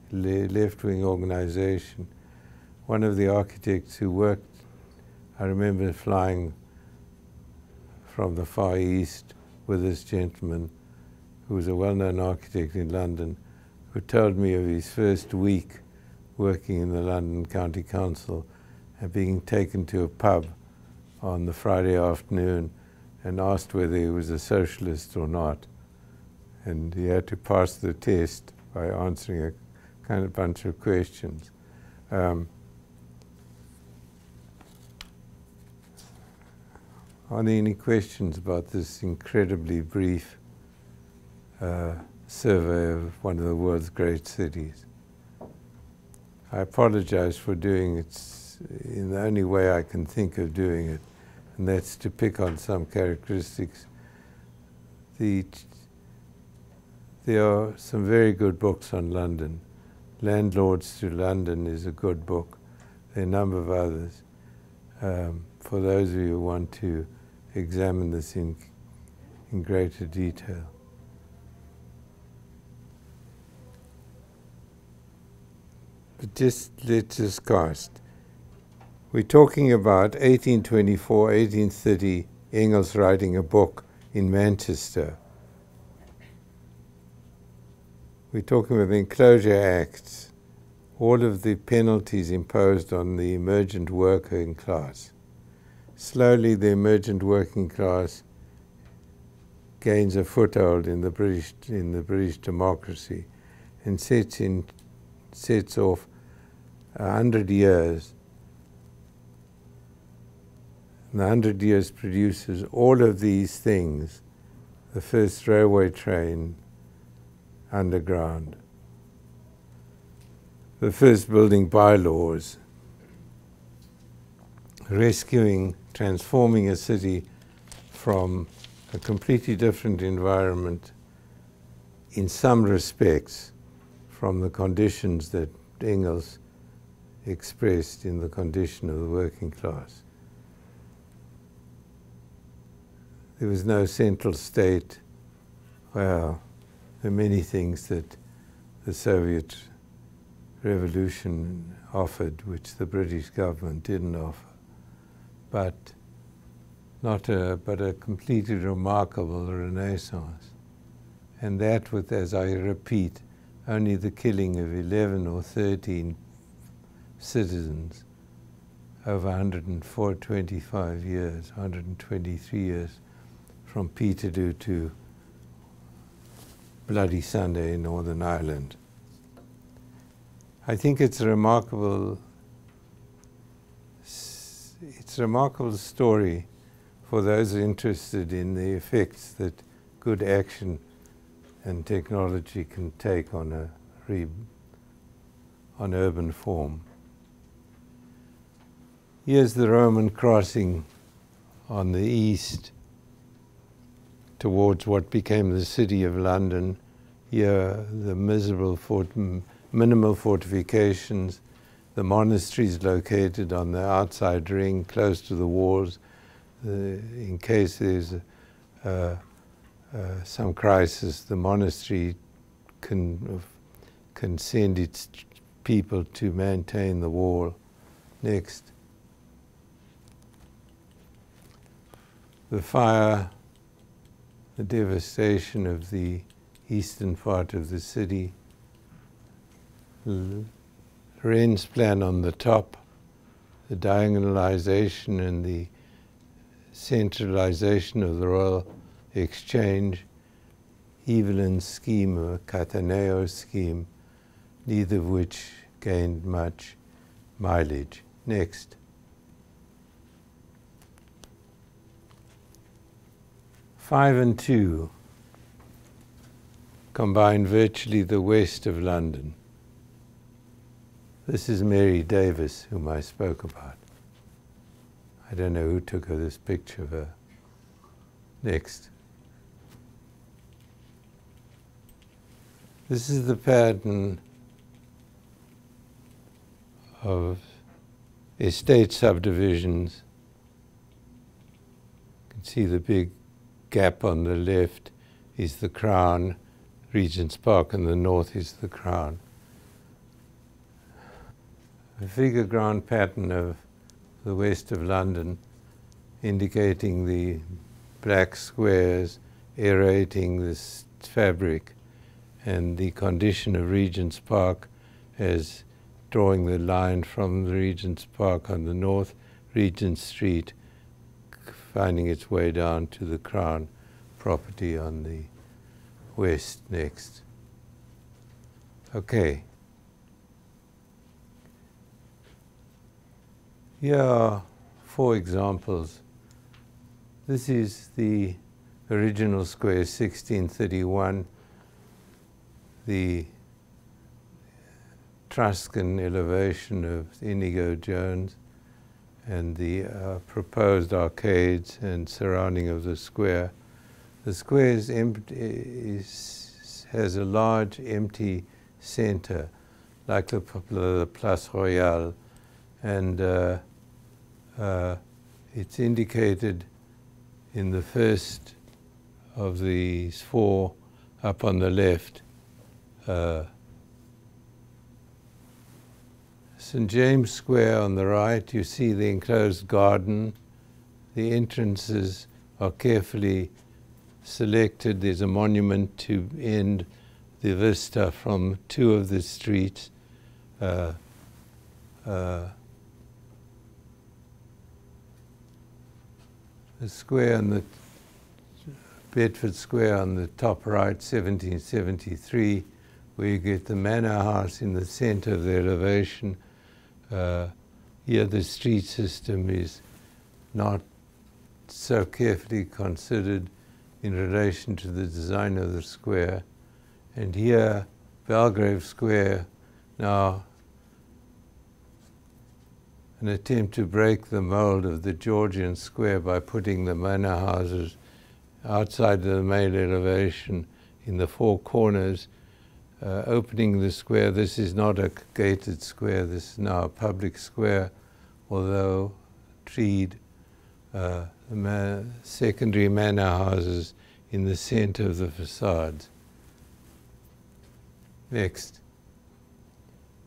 Speaker 2: organization. One of the architects who worked, I remember flying from the Far East with this gentleman who was a well-known architect in London, who told me of his first week working in the London County Council and being taken to a pub on the Friday afternoon and asked whether he was a socialist or not. And he had to pass the test by answering a kind of bunch of questions. Are there any questions about this incredibly brief survey of one of the world's great cities? I apologize for doing it in the only way I can think of doing it, and that's to pick on some characteristics. There are some very good books on London. Landlords to London is a good book. There are a number of others. For those of you who want to examine this in greater detail. But let's just cast. We're talking about 1824, 1830, Engels writing a book in Manchester. We're talking about the Enclosure Acts, all of the penalties imposed on the emergent working class. Slowly, the emergent working class gains a foothold in the British democracy and sets off 100 years. And the 100 years produces all of these things: the first railway train underground, the first building bylaws, transforming a city from a completely different environment in some respects from the conditions that Engels expressed in the condition of the working class. There was no central state. Well, there are many things that the Soviet Revolution offered which the British government didn't offer, but a completely remarkable renaissance. And that with, as I repeat, only the killing of 11 or 13 citizens over 125 years, 123 years, from Peterloo to Bloody Sunday in Northern Ireland. I think it's a remarkable story for those interested in the effects that good action and technology can take on urban form. Here's the Roman crossing on the east towards what became the City of London. Here, the minimal fortifications, the monasteries located on the outside ring, close to the walls, in case there's some crisis, the monastery can send its people to maintain the wall. Next. The fire, the devastation of the eastern part of the city, Wren's plan on the top, the diagonalization and the centralization of the Royal Exchange, Evelyn's scheme, or Cataneo's scheme, neither of which gained much mileage. Next. Five and two combine virtually the west of London. This is Mary Davis, whom I spoke about. I don't know who took her this picture of her. Next. This is the pattern of estate subdivisions. You can see the big gap on the left is the Crown, Regent's Park, and the north is the Crown. A figure ground pattern of the west of London, indicating the black squares aerating this fabric, and the condition of Regent's Park as drawing the line from the Regent's Park on the north, Regent Street, finding its way down to the Crown property on the west next. Okay. Here are 4 examples. This is the original square, 1631, the Etruscan elevation of Inigo Jones, and the proposed arcades and surrounding of the square. The square has a large empty center, like the Place Royale, and it's indicated in the first of these 4 up on the left. St. James Square on the right, you see the enclosed garden. The entrances are carefully selected. There's a monument to end the vista from 2 of the streets. The square on the Bedford Square on the top right, 1773, where you get the manor house in the center of the elevation. Here the street system is not so carefully considered in relation to the design of the square. And here, Belgrave Square, now an attempt to break the mold of the Georgian square by putting the manor houses outside the main elevation in the 4 corners, opening the square. This is not a gated square, this is now a public square, although treed, secondary manor houses in the center of the facades. Next,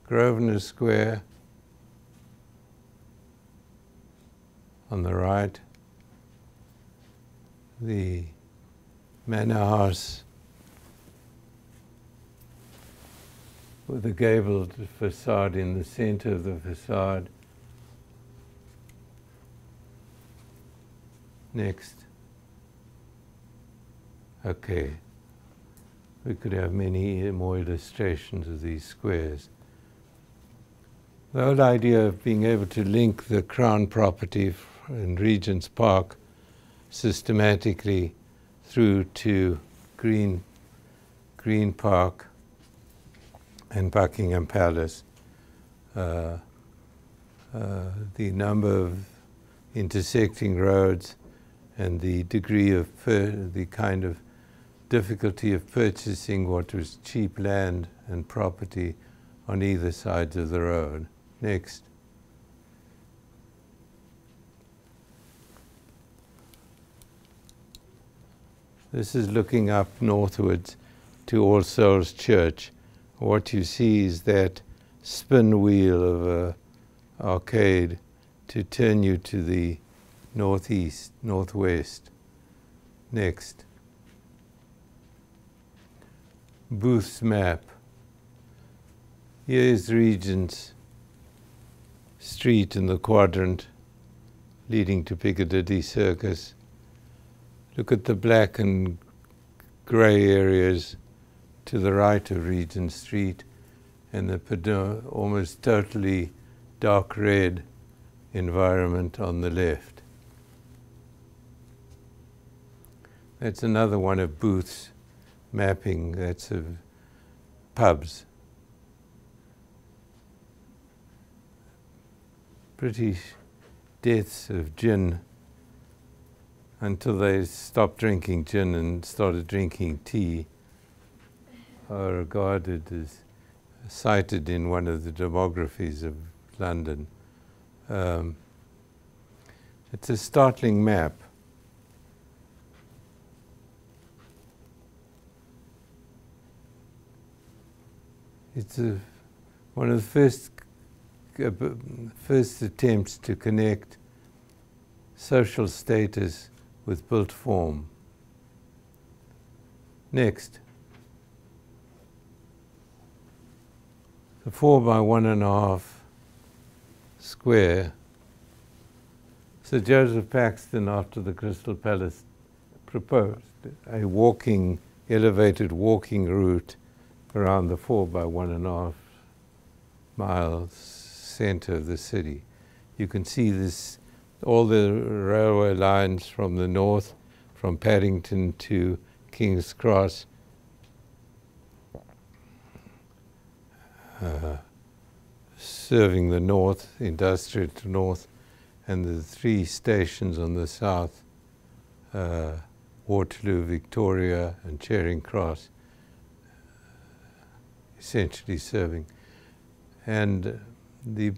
Speaker 2: Grosvenor Square on the right, the manor house with the gabled facade in the center of the facade. Next. Okay. We could have many more illustrations of these squares. The whole idea of being able to link the Crown property in Regent's Park systematically through to Green Park and Buckingham Palace. The number of intersecting roads and the degree of the kind of difficulty of purchasing what was cheap land and property on either side of the road. Next. This is looking up northwards to All Souls Church. What you see is that spin wheel of an arcade to turn you to the northeast, northwest. Next. Booth's map. Here is Regent's Street in the quadrant leading to Piccadilly Circus. Look at the black and grey areas to the right of Regent Street and the almost totally dark red environment on the left. That's another one of Booth's mapping, that's of pubs. British deaths of gin until they stopped drinking gin and started drinking tea, are regarded as cited in one of the demographies of London. It's a startling map. It's one of the first attempts to connect social status with built form. Next. The 4 by 1.5 square. Sir Joseph Paxton, after the Crystal Palace, proposed a elevated walking route around the 4 by 1.5 miles center of the city. You can see this, all the railway lines from the north, from Paddington to King's Cross, serving the north, industrial to north, and the 3 stations on the south, Waterloo, Victoria, and Charing Cross, essentially serving. And the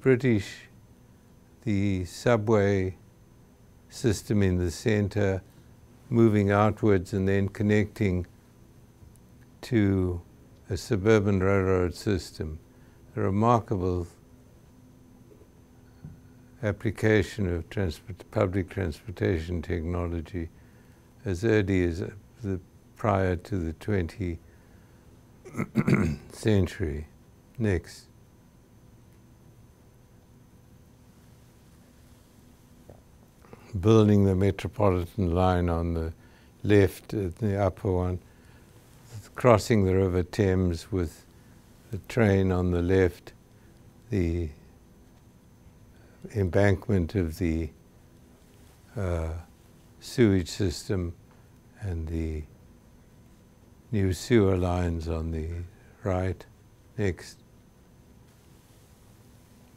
Speaker 2: subway system in the center, moving outwards and then connecting to a suburban railroad system. A remarkable application of public transportation technology as early as prior to the 20th century. Next. Building the Metropolitan line on the left, the upper one, crossing the River Thames with the train on the left, the embankment of the sewage system, and the new sewer lines on the right. Next.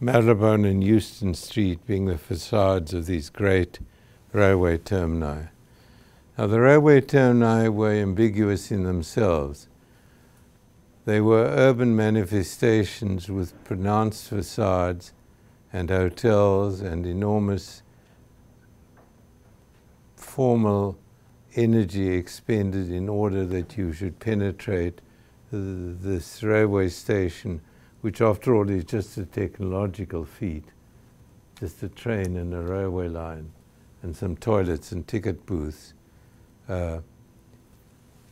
Speaker 2: Marylebone and Euston Street being the facades of these great railway termini. Now, the railway termini were ambiguous in themselves. They were urban manifestations with pronounced facades and hotels and enormous formal energy expended in order that you should penetrate this railway station, which after all is just a technological feat, just a train and a railway line and some toilets and ticket booths.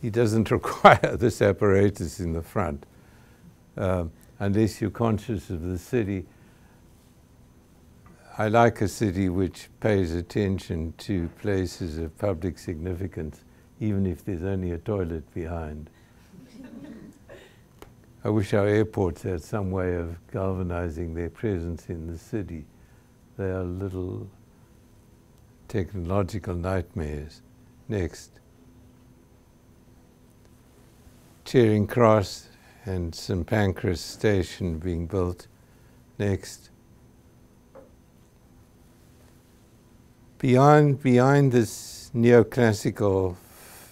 Speaker 2: He doesn't require this apparatus in the front unless you're conscious of the city. I like a city which pays attention to places of public significance, even if there's only a toilet behind. I wish our airports had some way of galvanizing their presence in the city. They are little technological nightmares. Next. Charing Cross and St Pancras Station being built. Next. Behind this neoclassical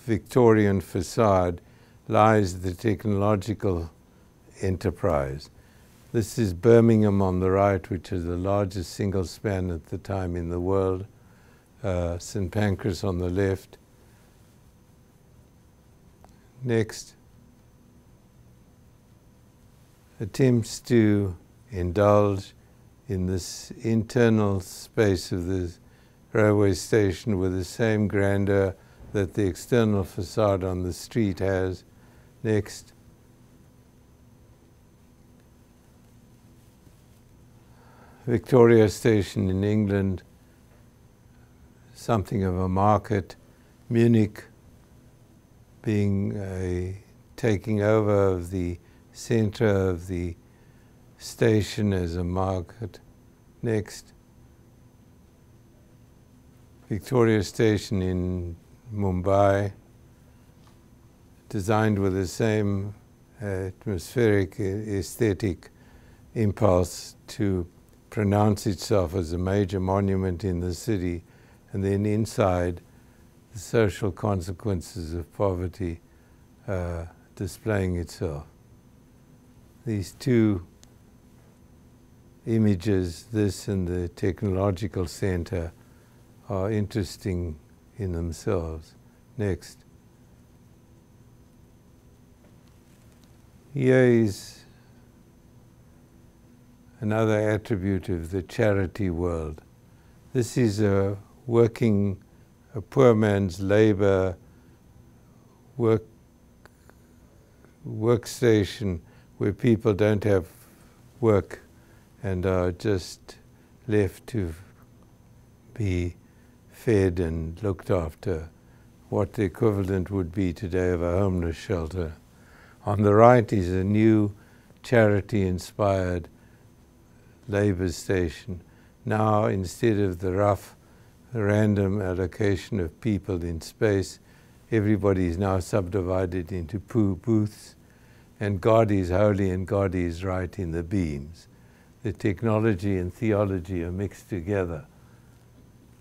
Speaker 2: Victorian facade lies the technological enterprise. This is Birmingham on the right, which is the largest single span at the time in the world. St Pancras on the left. Next. Attempts to indulge in this internal space of the railway station with the same grandeur that the external facade on the street has. Next. Victoria Station in England, something of a market. Munich being a taking over of the center of the station as a market. Next. Victoria Station in Mumbai, designed with the same atmospheric aesthetic impulse to pronounce itself as a major monument in the city, and then inside the social consequences of poverty displaying itself. These two images, this and the technological center, are interesting in themselves. Next. Here is another attribute of the charity world. This is a poor man's labor workstation where people don't have work and are just left to be fed and looked after, what the equivalent would be today of a homeless shelter. On the right is a new charity-inspired labor station. Now, instead of the rough, random allocation of people in space, everybody is now subdivided into booths, and God is holy and God is right in the beams. The technology and theology are mixed together.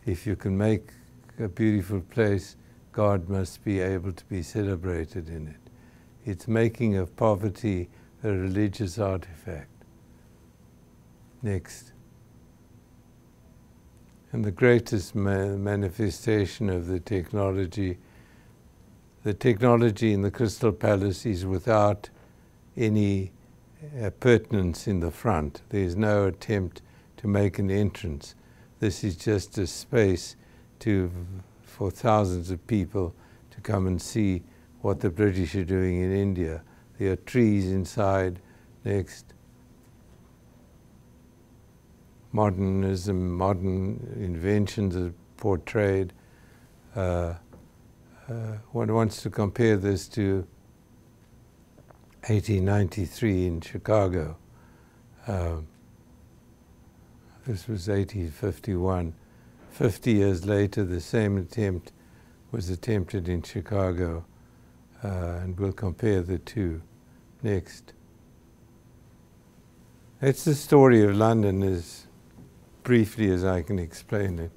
Speaker 2: If you can make a beautiful place, God must be able to be celebrated in it. It's making of poverty a religious artifact. Next. And the greatest manifestation of the technology in the Crystal Palace is without any pertinence in the front. There is no attempt to make an entrance. This is just a space for thousands of people to come and see what the British are doing in India. There are trees inside. Next. Modernism, modern inventions are portrayed. One wants to compare this to 1893 in Chicago. This was 1851. 50 years later, the same attempt was attempted in Chicago, and we'll compare the two. Next. That's the story of London as briefly as I can explain it.